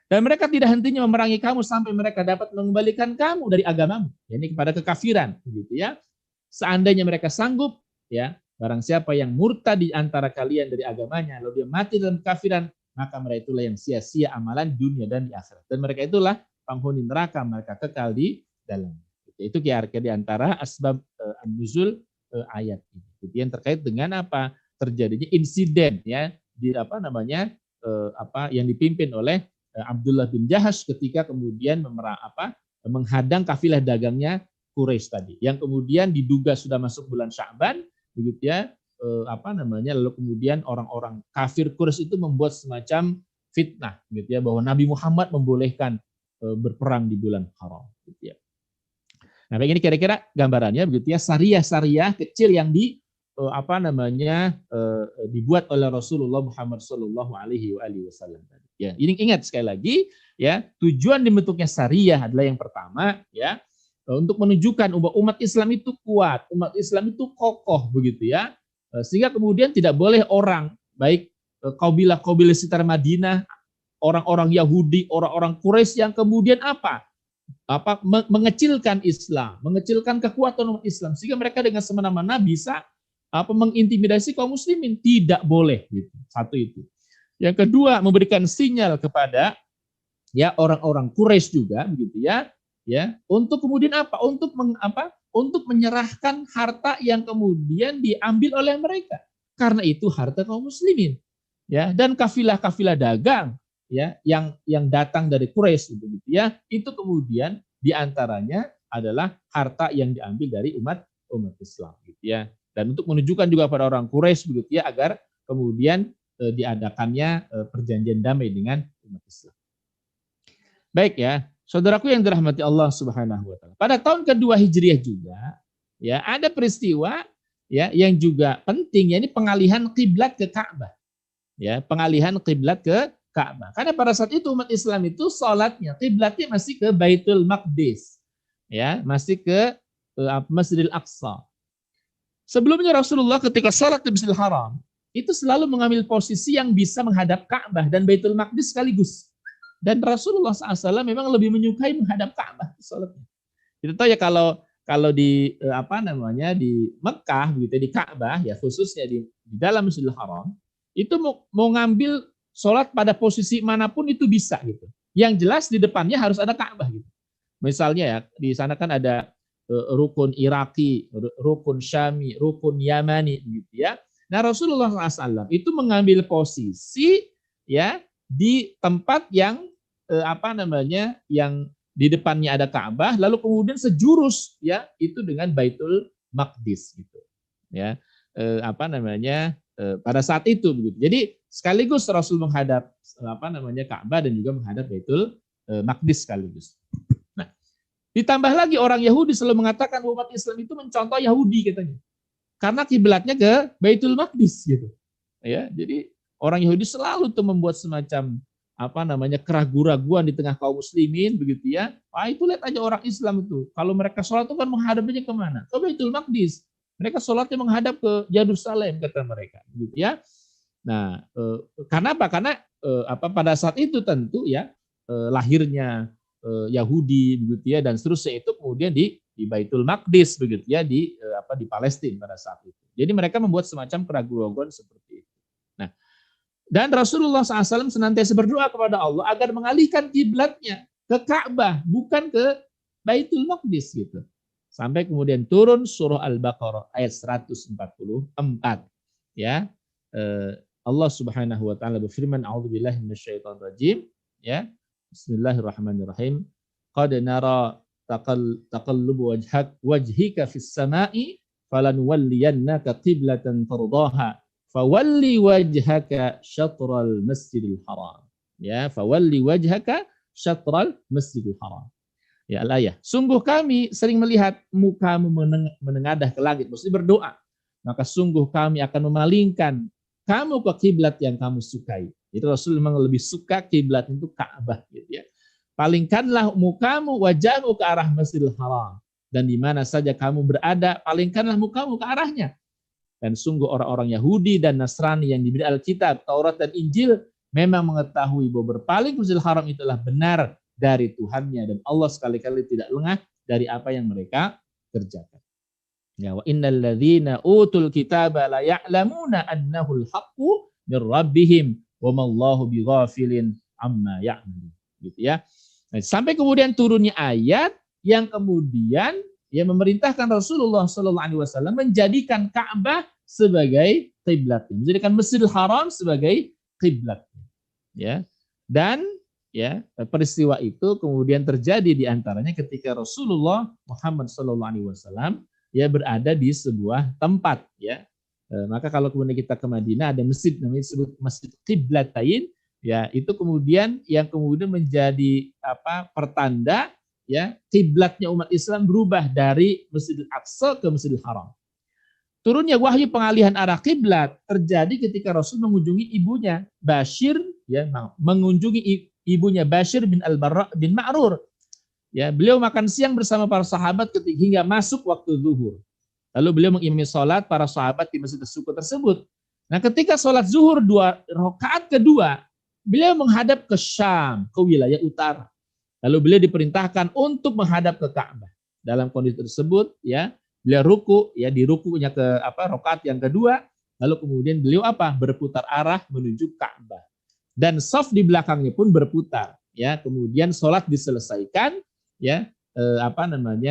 Dan mereka tidak hentinya memerangi kamu sampai mereka dapat mengembalikan kamu dari agamamu, yakni kepada kekafiran, gitu ya. Seandainya mereka sanggup, ya, barang siapa yang murtad di antara kalian dari agamanya, lalu dia mati dalam kekafiran, maka mereka itulah yang sia-sia amalan dunia dan di akhirat. Dan mereka itulah penghuni neraka, mereka kekal di dalam. Itu kira-kira di antara asbab nuzul ayat ini. Jadi yang terkait dengan apa terjadinya insiden ya di yang dipimpin oleh Abdullah bin Jahsh ketika kemudian menghadang kafilah dagangnya Quraisy tadi, yang kemudian diduga sudah masuk bulan Sya'ban, begitu ya. Lalu kemudian orang-orang kafir Quraisy itu membuat semacam fitnah, gitu ya, bahwa Nabi Muhammad membolehkan berperang di bulan haram, gitu ya. Nah, begini kira-kira gambarannya begitu ya, syariah kecil yang dibuat oleh Rasulullah Muhammad Shallallahu Alaihi Wasallam. Ya, ini ingat sekali lagi ya, tujuan dibentuknya syariah adalah yang pertama ya, untuk menunjukkan bahwa umat Islam itu kuat, umat Islam itu kokoh begitu ya. Sehingga kemudian tidak boleh orang baik kabilah-kabilah sekitar Madinah, orang-orang Yahudi, orang-orang Quraisy yang kemudian mengecilkan Islam, mengecilkan kekuatan umat Islam sehingga mereka dengan semena-mena bisa mengintimidasi kaum muslimin. Tidak boleh gitu. Satu itu. Yang kedua, memberikan sinyal kepada ya orang-orang Quraisy juga begitu ya, untuk kemudian untuk menyerahkan harta yang kemudian diambil oleh mereka. Karena itu harta kaum muslimin. Ya, dan kafilah-kafilah dagang ya yang datang dari Quraisy begitu ya, itu kemudian diantaranya adalah harta yang diambil dari umat Islam gitu ya. Dan untuk menunjukkan juga pada orang Quraisy begitu ya, agar kemudian diadakannya perjanjian damai dengan umat Islam. Baik ya, saudaraku yang dirahmati Allah Subhanahu wa taala. Pada tahun kedua Hijriah juga ya ada peristiwa ya yang juga penting, yakni pengalihan kiblat ke Ka'bah. Ya, pengalihan kiblat ke Ka'bah. Karena pada saat itu umat Islam itu salatnya kiblatnya masih ke Baitul Maqdis. Ya, masih ke Masjidil Aqsa. Sebelumnya Rasulullah ketika salat di Masjidil Haram itu selalu mengambil posisi yang bisa menghadap Ka'bah dan Baitul Maqdis sekaligus. Dan Rasulullah SAW memang lebih menyukai menghadap Ka'bah salatnya. Kita tahu ya kalau di di Mekah begitu, di Ka'bah ya, khususnya di dalam Masjidil Haram itu mau ngambil sholat pada posisi manapun itu bisa gitu. Yang jelas di depannya harus ada Ka'bah gitu. Misalnya ya di sana kan ada rukun Iraki, rukun Syami, rukun Yamani gitu ya. Nah Rasulullah SAW itu mengambil posisi ya di tempat yang yang di depannya ada Ka'bah, lalu kemudian sejurus ya itu dengan Baitul Maqdis gitu. Ya, pada saat itu begitu. Jadi sekaligus Rasul menghadap Ka'bah dan juga menghadap Baitul Maqdis sekaligus. Nah, ditambah lagi orang Yahudi selalu mengatakan umat Islam itu mencontoh Yahudi katanya. Karena kiblatnya ke Baitul Maqdis gitu. Ya, jadi orang Yahudi selalu tuh membuat semacam keraguan-raguan di tengah kaum muslimin begitu ya. Itu lihat aja orang Islam itu. Kalau mereka sholat itu kan menghadapnya kemana? Ke Baitul Maqdis. Mereka sholatnya menghadap ke Yerusalem kata mereka, gitu ya. Nah, karena apa? Karena pada saat itu tentu ya lahirnya Yahudi begitu ya, dan seterusnya itu kemudian di Baitul Maqdis begitu ya, di Palestina pada saat itu. Jadi mereka membuat semacam keraguan-raguan seperti itu. Nah, dan Rasulullah SAW senantiasa berdoa kepada Allah agar mengalihkan kiblatnya ke Ka'bah, bukan ke Baitul Maqdis gitu. Sampai kemudian turun surah Al-Baqarah ayat 144 ya. Allah Subhanahu wa taala berfirman, a'udzubillahi minasyaitonir rajim ya. Bismillahirrahmanirrahim. Qad nara taqallubu wajhika fis sama'i falanwalliyannaka qiblatan tardaha fawalli wajhaka syatral masjidil haram. Ya, fawalli wajhaka syatral masjidil haram. Ya Al-ayah, sungguh kami sering melihat mukamu menengadah ke langit, maksudnya berdoa. Maka sungguh kami akan memalingkan kamu ke kiblat yang kamu sukai. Itu Rasul memang lebih suka kiblat itu Ka'bah gitu ya. Palingkanlah mukamu, wajahmu ke arah Masjidil Haram, dan di mana saja kamu berada, palingkanlah mukamu ke arahnya. Dan sungguh orang-orang Yahudi dan Nasrani yang diberi Alkitab, Taurat dan Injil memang mengetahui bahwa berpaling ke Masjidil Haram itulah benar dari Tuhannya, dan Allah sekali-kali tidak lengah dari apa yang mereka kerjakan. Ya, wa innal ladzina utul kitaba la ya'lamuna annahu al-haqqu mir rabbihim wa mallahu bighafilin amma ya'malun. Gitu ya. Nah, sampai kemudian turunnya ayat yang kemudian yang memerintahkan Rasulullah sallallahu alaihi wasallam menjadikan Ka'bah sebagai kiblatnya, menjadikan Masjidil Haram sebagai kiblatnya. Ya. Dan ya, peristiwa itu kemudian terjadi di antaranya ketika Rasulullah Muhammad SAW ya berada di sebuah tempat ya. Maka kalau kemudian kita ke Madinah ada masjid namanya disebut Masjid Qiblatain ya, itu kemudian yang kemudian menjadi pertanda ya kiblatnya umat Islam berubah dari Masjidil Aqsa ke Masjidil Haram. Turunnya wahyu pengalihan arah kiblat terjadi ketika Rasul mengunjungi ibunya Bashir ya, mengunjungi ibunya Bashir bin Al-Barra bin Ma'rur. Ya, beliau makan siang bersama para sahabat hingga masuk waktu zuhur. Lalu beliau mengimami sholat para sahabat di Masjid As-Suko tersebut. Nah, ketika sholat zuhur 2 rakaat kedua, beliau menghadap ke Syam, ke wilayah utara. Lalu beliau diperintahkan untuk menghadap ke Ka'bah. Dalam kondisi tersebut, ya, beliau ruku, ya, di rukunya ke rakaat yang kedua, lalu kemudian beliau berputar arah menuju Ka'bah. Dan saf di belakangnya pun berputar, ya. Kemudian sholat diselesaikan, ya,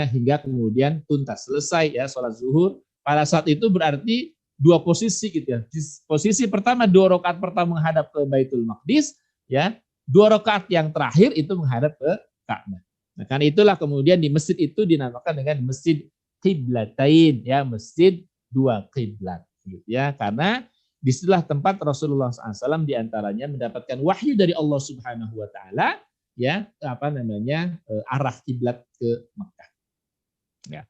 hingga kemudian tuntas selesai, ya, sholat zuhur. Pada saat itu berarti 2 posisi gitu ya. Posisi pertama 2 rakaat pertama menghadap ke Baitul Maqdis, ya. 2 rakaat yang terakhir itu menghadap ke Ka'bah. Nah, karena itulah kemudian di masjid itu dinamakan dengan Masjid Qiblatain, ya, masjid 2 kiblat, gitu ya. Karena disitulah tempat Rasulullah SAW diantaranya mendapatkan wahyu dari Allah Subhanahu Wa Taala, ya, arah kiblat ke Mekah. Ya.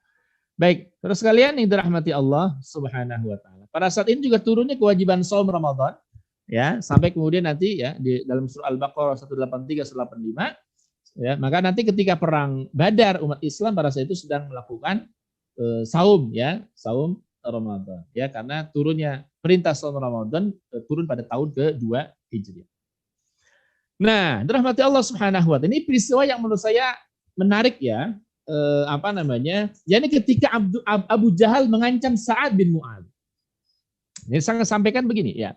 Baik, terus kalian yang dirahmati Allah Subhanahu Wa Taala. Pada saat ini juga turunnya kewajiban saum Ramadan, ya, sampai kemudian nanti, ya, di dalam surah Al-Baqarah 183 185, ya, maka nanti ketika perang Badar umat Islam pada saat itu sedang melakukan saum, ya, saum Ramadan, ya, karena turunnya perintah saum Ramadan turun pada tahun ke-2 Hijriah. Nah, dirahmati Allah Subhanahu wa taala, ini peristiwa yang menurut saya menarik, ya. Ini ketika Abu Jahal mengancam Sa'ad bin Mu'adz. Ini saya sampaikan begini, ya.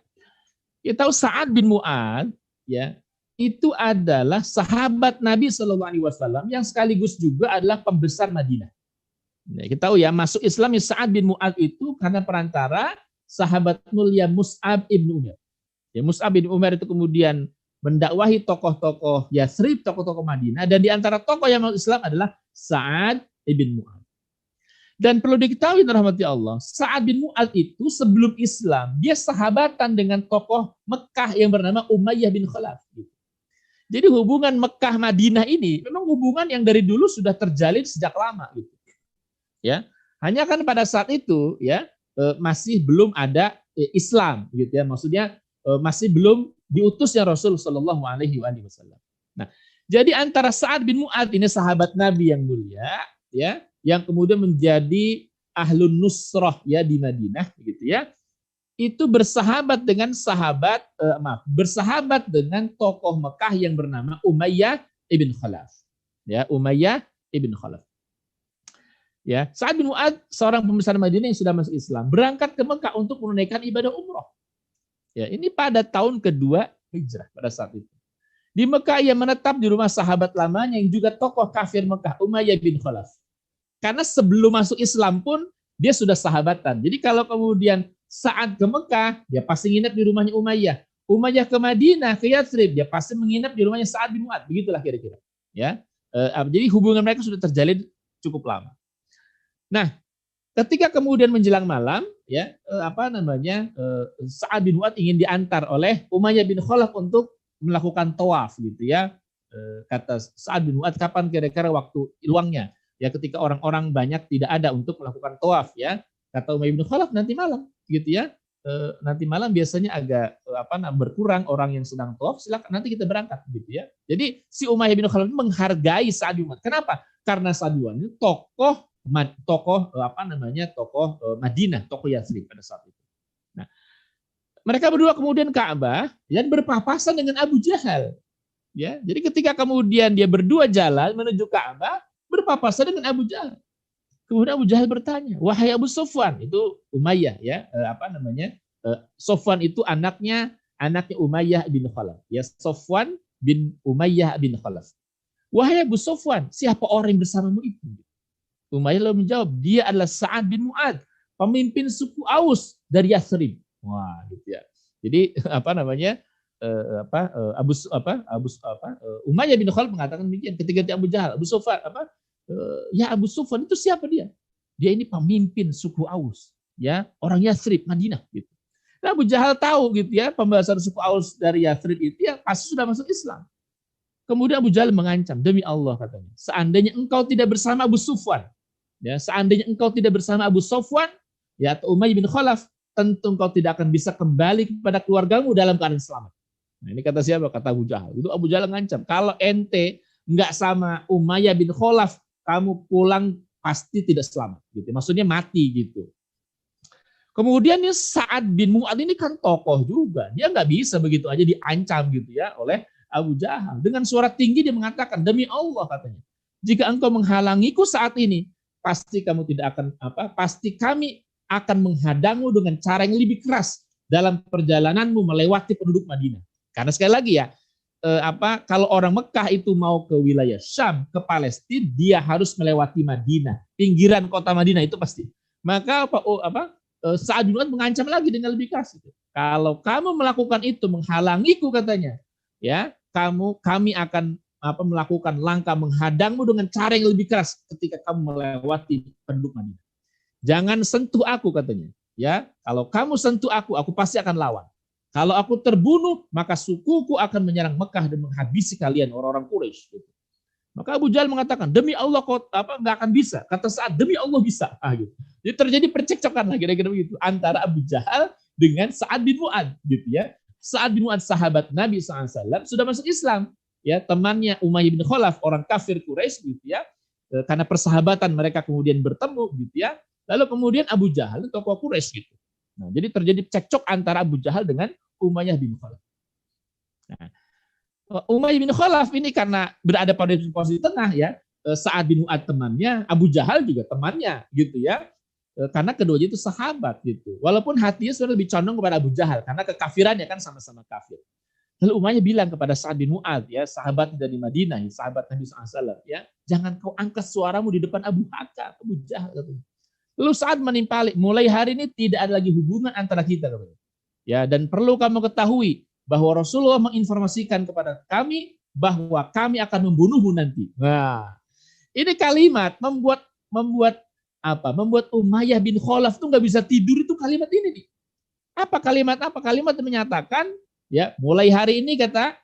Kita tahu Sa'ad bin Mu'adz, ya, itu adalah sahabat Nabi Shallallahu Alaihi Wasallam yang sekaligus juga adalah pembesar Madinah. Nah, kita tahu, ya, masuk Islam Sa'ad bin Mu'adz itu karena perantara sahabat mulia Mus'ab ibn Umair. Ya, Mus'ab bin Umair itu kemudian mendakwahi tokoh-tokoh Yathrib, tokoh-tokoh Madinah, dan di antara tokoh yang masuk Islam adalah Sa'ad bin Mu'adz. Dan perlu diketahui rahmati Allah, Sa'ad bin Mu'adz itu sebelum Islam dia sahabatan dengan tokoh Mekah yang bernama Umayyah bin Khalaf. Jadi hubungan Mekah Madinah ini memang hubungan yang dari dulu sudah terjalin sejak lama, gitu. Ya, hanya kan pada saat itu, ya, masih belum ada Islam, gitu ya. Maksudnya masih belum diutusnya Rasul Shallallahu Alaihi Wasallam. Nah, jadi antara Sa'ad bin Mu'adz ini sahabat Nabi yang mulia, ya, yang kemudian menjadi ahlun nusrah, ya, di Madinah, gitu ya, itu bersahabat dengan bersahabat dengan tokoh Mekah yang bernama Umayyah ibn Khalaf, ya, Umayyah ibn Khalaf. Ya, Sa'ad bin Mu'adz seorang pembesar Madinah yang sudah masuk Islam, berangkat ke Mekah untuk menunaikan ibadah umroh. Ya, ini pada tahun kedua Hijrah pada saat itu. Di Mekah ia menetap di rumah sahabat lamanya yang juga tokoh kafir Mekah, Umayyah bin Khalaf. Karena sebelum masuk Islam pun dia sudah sahabatan. Jadi kalau kemudian Sa'ad ke Mekah, dia pasti nginep di rumahnya Umayyah. Umayyah ke Madinah, ke Yathrib, dia pasti menginap di rumahnya Sa'ad bin Mu'adz. Begitulah kira-kira. Ya, jadi hubungan mereka sudah terjalin cukup lama. Nah, ketika kemudian menjelang malam, ya, Sa'ad bin Mu'adz ingin diantar oleh Umayyah bin Khalaf untuk melakukan tawaf, gitu ya. Kata Sa'ad bin Mu'adz, kapan kira-kira waktu luangnya? Ya, ketika orang-orang banyak tidak ada untuk melakukan tawaf, ya. Kata Umayyah bin Khalaf, nanti malam, gitu ya. Nanti malam biasanya agak berkurang orang yang sedang tawaf, silakan nanti kita berangkat, gitu ya. Jadi si Umayyah bin Khalaf menghargai Sa'ad bin Mu'adz. Kenapa? Karena Sa'ad bin Mu'adz ini tokoh Madinah, tokoh Yathrib pada saat itu. Nah, mereka berdua kemudian Ka'bah dan berpapasan dengan Abu Jahal. Ya, jadi ketika kemudian dia berdua jalan menuju Ka'bah, berpapasan dengan Abu Jahal. Kemudian Abu Jahal bertanya, wahai Abu Sufyan, itu Umayyah, ya, Sufyan itu anaknya Umayyah bin Khalaf. Ya, Sufyan bin Umayyah bin Khalaf. Wahai Abu Sufyan, siapa orang yang bersamamu itu? Umayyah lalu menjawab, dia adalah Sa'ad bin Mu'adz, pemimpin suku Aus dari Yathrib. Wah, gitu ya. Jadi Umayyah bin Khalaf mengatakan demikian ketika Abu Jahal, Abu Sufyan, ya Abu Sufyan itu siapa dia? Dia ini pemimpin suku Aus, ya, orang Yathrib, Madinah, gitu. Nah, Abu Jahal tahu, gitu ya, pembahasan suku Aus dari Yathrib itu ya pasti sudah masuk Islam. Kemudian Abu Jahal mengancam, demi Allah, katanya, seandainya engkau tidak bersama Abu Sufyan, ya, seandainya engkau tidak bersama Abu Sufyan, ya, atau Umayyah bin Khalaf, tentu engkau tidak akan bisa kembali kepada keluargamu dalam keadaan selamat. Nah, ini kata siapa? Kata Abu Jahal. Itu Abu Jahal mengancam, kalau ente
nggak sama Umayyah bin Khalaf, kamu pulang pasti tidak selamat. Gitu. Maksudnya mati gitu. Kemudian nih Sa'ad bin Mu'ad ini kan tokoh juga. Dia nggak bisa begitu aja diancam gitu ya oleh Abu Jahal. Dengan suara tinggi dia mengatakan, demi Allah katanya, jika engkau menghalangiku saat ini, pasti kamu tidak akan pasti kami akan menghadangmu dengan cara yang lebih keras dalam perjalananmu melewati penduduk Madinah. Karena sekali lagi ya, kalau orang Mekah itu mau ke wilayah Syam, ke Palestina, dia harus melewati Madinah, pinggiran kota Madinah itu pasti. Maka Sa'ad bin Mu'adz mengancam lagi dengan lebih keras. Kalau kamu melakukan itu menghalangiku katanya, ya kami akan melakukan langkah menghadangmu dengan cara yang lebih keras ketika kamu melewati penduduk Madinah. Jangan sentuh aku katanya. Ya, kalau kamu sentuh aku pasti akan lawan. Kalau aku terbunuh, maka sukuku akan menyerang Mekah dan menghabisi kalian orang-orang Quraisy. Maka Abu Jahal mengatakan, demi Allah kau nggak akan bisa. Kata Sa'ad, demi Allah bisa. Gitu. Jadi terjadi percekcokan lah kira-kira begitu antara Abu Jahal dengan Sa'ad bin Mu'adz gitu ya. Sa'ad bin Mu'adz sahabat Nabi SAW sudah masuk Islam. Ya, temannya Umayyah bin Khalaf, orang kafir Quraisy gitu ya. Karena persahabatan mereka kemudian bertemu gitu ya. Lalu kemudian Abu Jahal tokoh Quraisy gitu. Nah, jadi terjadi cekcok antara Abu Jahal dengan Umayyah bin Khalaf. Nah, Umayyah bin Khalaf ini karena berada pada posisi tengah ya, Sa'ad bin Mu'adz temannya, Abu Jahal juga temannya gitu ya. Karena keduanya itu sahabat gitu. Walaupun hatinya sudah lebih condong kepada Abu Jahal karena kekafirannya kan sama-sama kafir. Lalu Umayyah bilang kepada Sa'ad bin Mu'adz ya, sahabat dari Madinah, sahabat Nabi SAW ya, jangan kau angkat suaramu di depan Abu Jahal katanya. Lalu Sa'ad menimpali, mulai hari ini tidak ada lagi hubungan antara kita katanya. Ya, dan perlu kamu ketahui bahwa Rasulullah menginformasikan kepada kami bahwa kami akan membunuhmu nanti. Nah, ini kalimat membuat Umayyah bin Khalaf tuh nggak bisa tidur itu kalimat ini nih. Kalimat yang menyatakan ya mulai hari ini kata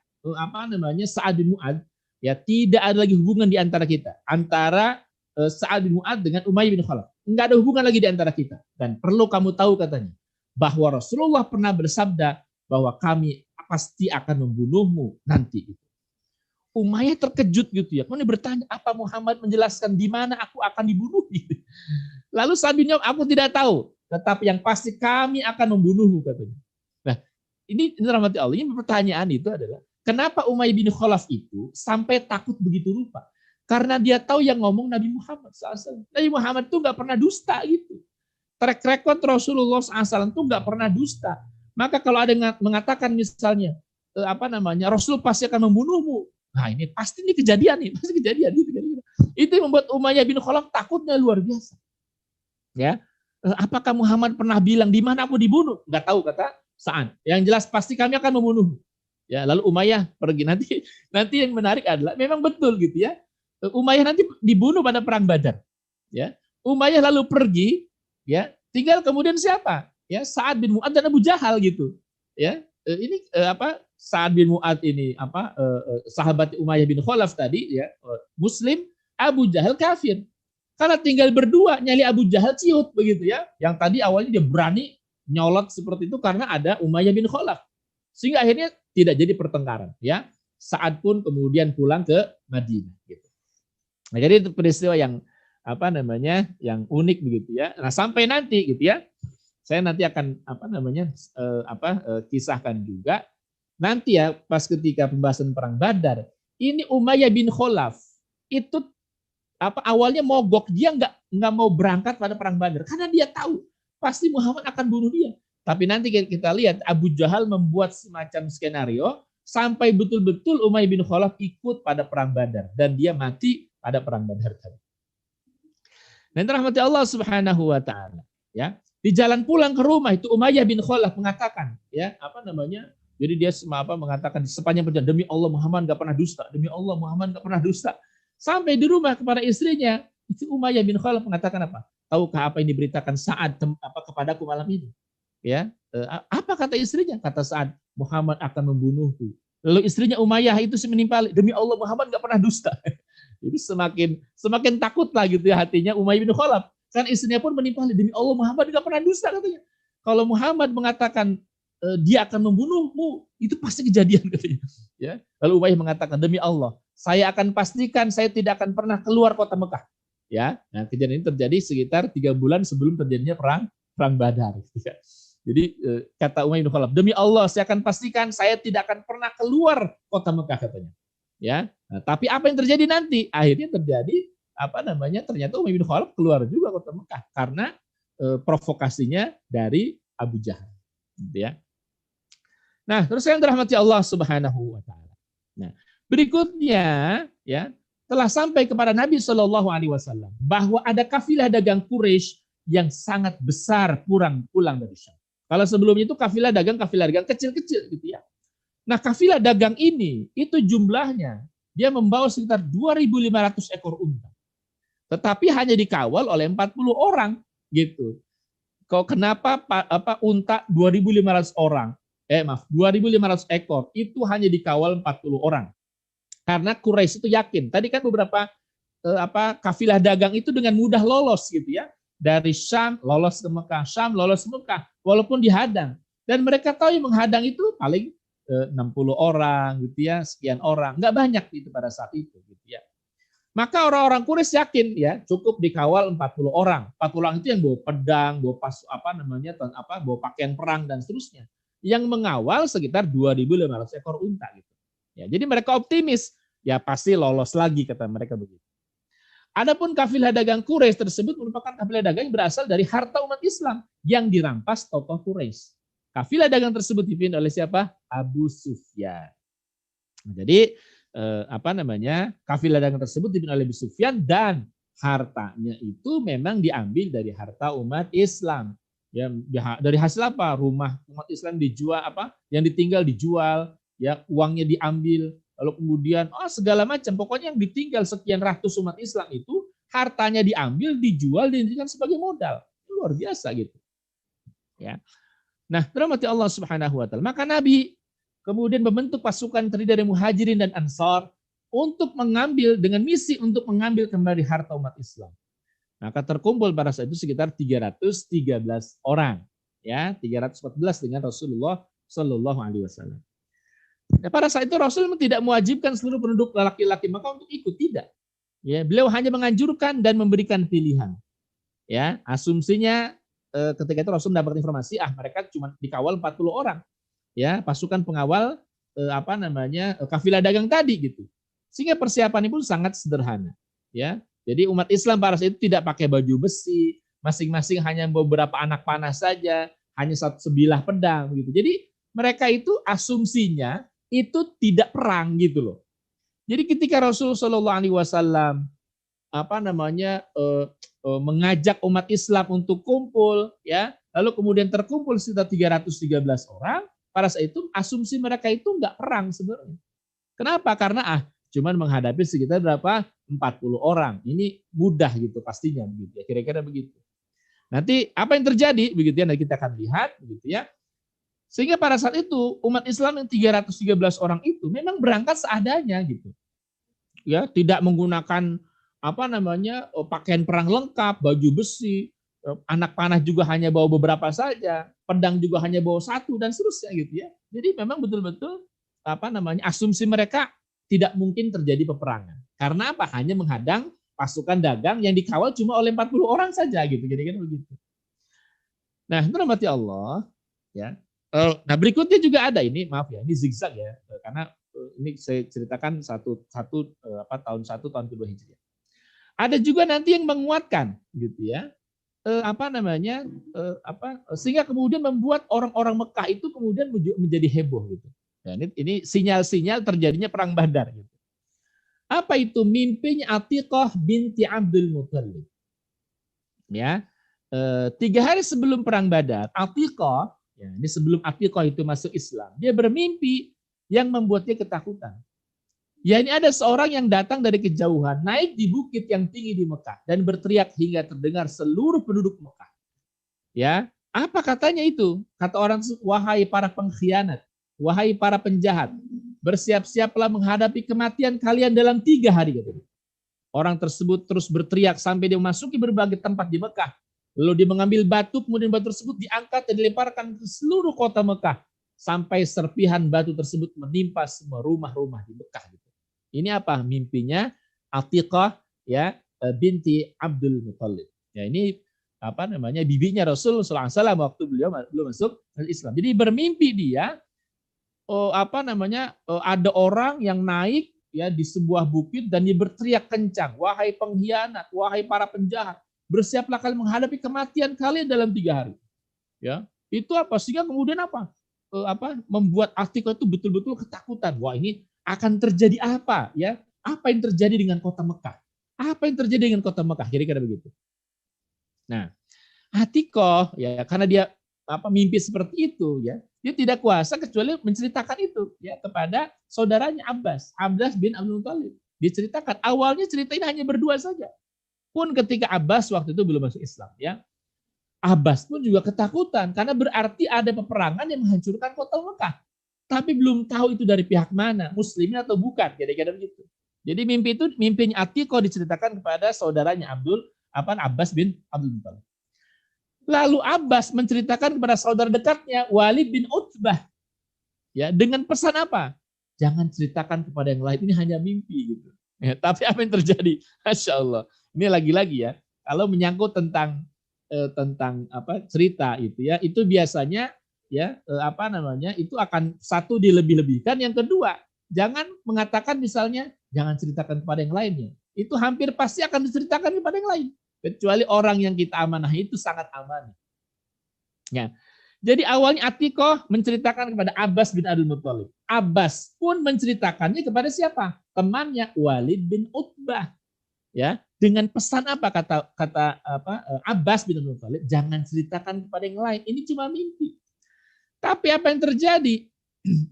Sa'ad bin Mu'adz ya tidak ada lagi hubungan di antara kita antara Sa'ad bin Mu'adz dengan Umayyah bin Khalaf. Nggak ada hubungan lagi di antara kita. Dan perlu kamu tahu katanya bahwa Rasulullah pernah bersabda bahwa kami pasti akan membunuhmu nanti. Umayyah terkejut gitu ya. Kemudian bertanya, apa Muhammad menjelaskan di mana aku akan dibunuh? Lalu Sa'ad bin Mu'adz, aku tidak tahu. Tetapi yang pasti kami akan membunuhmu katanya. Nah, ini rahmati Allah. Ini pertanyaan itu adalah, kenapa Umayyah bin Khalaf itu sampai takut begitu rupa? Karena dia tahu yang ngomong Nabi Muhammad SAW. Nabi Muhammad itu nggak pernah dusta gitu. Track record Rasulullah SAW itu nggak pernah dusta. Maka kalau ada yang mengatakan misalnya Rasul pasti akan membunuhmu. Nah ini pasti ini kejadian nih, pasti kejadian gitu. Itu yang membuat Umayyah bin Khalaf takutnya luar biasa. Ya, apakah Muhammad pernah bilang di mana aku dibunuh? Nggak tahu kata Sa'ad. Yang jelas pasti kami akan membunuhmu. Ya, lalu Umayyah pergi nanti yang menarik adalah memang betul gitu ya. Umayyah nanti dibunuh pada perang Badar. Ya, Umayyah lalu pergi. Ya, tinggal kemudian siapa? Ya, Sa'ad bin Mu'adz dan Abu Jahal gitu. Ya, ini Sa'ad bin Mu'adz ini sahabat Umayyah bin Khalaf tadi ya, Muslim, Abu Jahal kafir. Karena tinggal berdua nyali Abu Jahal ciut begitu ya. Yang tadi awalnya dia berani nyolot seperti itu karena ada Umayyah bin Khalaf. Sehingga akhirnya tidak jadi pertengkaran ya. Sa'ad pun kemudian pulang ke Madinah gitu. Nah, jadi itu peristiwa yang yang unik begitu ya. Nah, sampai nanti gitu ya. Saya nanti akan kisahkan juga nanti ya pas ketika pembahasan perang Badar. Ini Umayyah bin Khalaf itu awalnya mogok, dia nggak mau berangkat pada perang Badar karena dia tahu pasti Muhammad akan bunuh dia. Tapi nanti kita lihat Abu Jahal membuat semacam skenario sampai betul-betul Umayyah bin Khalaf ikut pada perang Badar dan dia mati pada perang Badar tadi. Dan rahmati Allah Subhanahu wa taala, ya. Di jalan pulang ke rumah itu Umayyah bin Khalaf mengatakan, ya, jadi dia mengatakan sepanjang perjalanan, demi Allah Muhammad enggak pernah dusta, demi Allah Muhammad enggak pernah dusta. Sampai di rumah kepada istrinya, itu Umayyah bin Khalaf mengatakan apa? Tahukah apa yang diberitakan Sa'ad kepadaku malam ini? Ya, apa kata istrinya? Kata Sa'ad, Muhammad akan membunuhku. Lalu istrinya Umayyah itu menimpali, demi Allah Muhammad enggak pernah dusta. Jadi semakin takutlah gitu ya hatinya Umayyah bin Khalaf. Kan istrinya pun menimpali, demi Allah Muhammad enggak pernah dusta katanya. Kalau Muhammad mengatakan dia akan membunuhmu. Itu pasti kejadian katanya. Ya. Lalu Umayyah mengatakan, demi Allah, saya akan pastikan saya tidak akan pernah keluar kota Mekah. Ya, nah kejadian ini terjadi sekitar 3 bulan sebelum terjadinya perang Badar. Ya. Jadi kata Umayyah bin Khalaf, demi Allah saya akan pastikan saya tidak akan pernah keluar kota Mekah katanya. Ya, nah, tapi apa yang terjadi nanti? Akhirnya terjadi ternyata Umayyah bin Khalaf keluar juga kota Mekah karena provokasinya dari Abu Jahal. Gitu ya. Nah, terus yang dirahmati Allah Subhanahu wa taala. Nah, berikutnya ya, telah sampai kepada Nabi Shallallahu alaihi wasallam bahwa ada kafilah dagang Quraisy yang sangat besar pulang dari Syam. Kalau sebelumnya itu kafilah dagang kecil-kecil gitu ya. Nah, kafilah dagang ini itu jumlahnya dia membawa sekitar 2.500 ekor unta. Tetapi hanya dikawal oleh 40 orang gitu. Kenapa unta 2.500 orang? 2.500 ekor itu hanya dikawal 40 orang. Karena Quraisy itu yakin. Tadi kan beberapa kafilah dagang itu dengan mudah lolos gitu ya. Dari Syam lolos ke Mekah, Syam lolos ke Mekah walaupun dihadang. Dan mereka tahu yang menghadang itu paling 60 orang gitu ya, sekian orang. Enggak banyak itu pada saat itu gitu ya. Maka orang-orang Quraisy yakin ya, cukup dikawal 40 orang. 40 orang itu yang bawa pedang, bawa pakaian perang dan seterusnya. Yang mengawal sekitar 2.500 ekor unta gitu. Ya, jadi mereka optimis, ya pasti lolos lagi kata mereka begitu. Adapun kafilah dagang Quraisy tersebut merupakan kafilah dagang yang berasal dari harta umat Islam yang dirampas tokoh Quraisy. Kafilah dagang tersebut dipimpin oleh siapa? Abu Sufyan. Jadi kafilah dagang tersebut dipimpin oleh Abu Sufyan dan hartanya itu memang diambil dari harta umat Islam. Ya, dari hasil apa? Rumah umat Islam dijual yang ditinggal dijual. Ya, uangnya diambil, lalu kemudian segala macam, pokoknya yang ditinggal sekian ratus umat Islam itu hartanya diambil, dijual, dijadikan sebagai modal. Luar biasa gitu. Ya. Nah, rahmati Allah Subhanahu wa taala. Maka Nabi kemudian membentuk pasukan terdiri dari Muhajirin dan Ansar untuk mengambil dengan misi untuk mengambil kembali harta umat Islam. Maka terkumpul pada saat itu sekitar 313 orang, ya, 314 dengan Rasulullah Shallallahu alaihi wasallam. Nah, pada saat itu Rasul tidak mewajibkan seluruh penduduk laki-laki Mekah untuk ikut, tidak. Ya, beliau hanya menganjurkan dan memberikan pilihan. Ya, asumsinya ketika itu Rasul mendapat informasi, mereka cuma dikawal 40 orang. Ya, pasukan pengawal kafilah dagang tadi gitu. Sehingga persiapan pun sangat sederhana. Ya, jadi umat Islam pada saat itu tidak pakai baju besi, masing-masing hanya beberapa anak panah saja, hanya satu sebilah pedang gitu. Jadi mereka itu asumsinya itu tidak perang gitu loh. Jadi ketika Rasulullah Shallallahu alaihi wasallam mengajak umat Islam untuk kumpul ya, lalu kemudian terkumpul sekitar 313 orang, pada saat itu asumsi mereka itu enggak perang sebenarnya. Kenapa? Karena cuman menghadapi sekitar berapa? 40 orang. Ini mudah gitu pastinya begitu ya, kira-kira begitu. Nanti apa yang terjadi begitu ya, nanti kita akan lihat begitu ya. Sehingga pada saat itu umat Islam yang 313 orang itu memang berangkat seadanya gitu. Ya, tidak menggunakan pakaian perang lengkap, baju besi, anak panah juga hanya bawa beberapa saja, pedang juga hanya bawa satu dan seterusnya gitu ya. Jadi memang betul-betul asumsi mereka tidak mungkin terjadi peperangan. Karena apa? Hanya menghadang pasukan dagang yang dikawal cuma oleh 40 orang saja gitu. Jadi begitu. Nah, rahmati Allah ya. Nah, berikutnya juga ada ini, maaf ya, ini zigzag ya, karena ini saya ceritakan tahun 1 tahun kedua Hijriah. Ada juga nanti yang menguatkan gitu ya. Sehingga kemudian membuat orang-orang Mekah itu kemudian menjadi heboh gitu. Ya, ini sinyal-sinyal terjadinya perang Badar gitu. Apa itu? Mimpinya Atiqah binti Abdul Muthalib. Ya. 3 hari sebelum perang Badar, Atiqah, ya, ini sebelum Atiqah itu masuk Islam, dia bermimpi yang membuatnya ketakutan. Ya, ini ada seorang yang datang dari kejauhan, naik di bukit yang tinggi di Mekah dan berteriak hingga terdengar seluruh penduduk Mekah. Ya, apa katanya itu? Kata orang, wahai para pengkhianat, wahai para penjahat, bersiap-siaplah menghadapi kematian kalian dalam 3 hari. Gitu. Orang tersebut terus berteriak sampai dia memasuki berbagai tempat di Mekah. Lalu dia mengambil batu, kemudian batu tersebut diangkat dan dilemparkan ke seluruh kota Mekah. sampai serpihan batu tersebut menimpa semua rumah-rumah di Mekah gitu. Ini apa? Mimpinya Atiqah ya binti Abdul Muthalib. Ya ini apa namanya bibinya Rasul sallallahu alaihi wasallam waktu beliau belum masuk Islam. Jadi bermimpi dia ada orang yang naik ya di sebuah bukit dan dia berteriak kencang, wahai pengkhianat, wahai para penjahat, bersiaplah kalian menghadapi kematian kalian dalam 3 hari. Ya, itu apa? Sehingga kemudian membuat Atiqah itu betul-betul ketakutan. Wah, ini akan terjadi apa? Ya, apa yang terjadi dengan kota Mekah? Apa yang terjadi dengan kota Mekah? Kira-kira begitu. Nah, Atiqah ya karena dia mimpi seperti itu ya, dia tidak kuasa kecuali menceritakan itu ya kepada saudaranya Abbas bin Abdul Muthalib. Diceritakan awalnya cerita ini hanya berdua saja. Pun ketika Abbas waktu itu belum masuk Islam ya, Abbas pun juga ketakutan karena berarti ada peperangan yang menghancurkan kota Mekah. Tapi belum tahu itu dari pihak mana, muslimin atau bukan, kira-kira begitu. Jadi mimpinya Atiqah diceritakan kepada saudaranya Abbas bin Abdul Muthalib. Lalu Abbas menceritakan kepada saudara dekatnya Walid bin Utbah. Ya, dengan pesan apa? Jangan ceritakan kepada yang lain, ini hanya mimpi gitu. Ya, tapi apa yang terjadi? Masya Allah. Ini lagi-lagi ya, kalau menyangkut tentang cerita itu ya, itu biasanya ya itu akan satu dilebih-lebihkan, yang kedua jangan mengatakan misalnya jangan ceritakan kepada yang lainnya. Itu hampir pasti akan diceritakan kepada yang lain. Kecuali orang yang kita amanahi itu sangat aman. Ya. Jadi awalnya Atiqah menceritakan kepada Abbas bin Abdul Muthalib. Abbas pun menceritakannya kepada siapa? Temannya Walid bin Utbah. Ya, dengan pesan apa kata Abbas bin Abdul Muthalib? Jangan ceritakan kepada yang lain. Ini cuma mimpi. Tapi apa yang terjadi?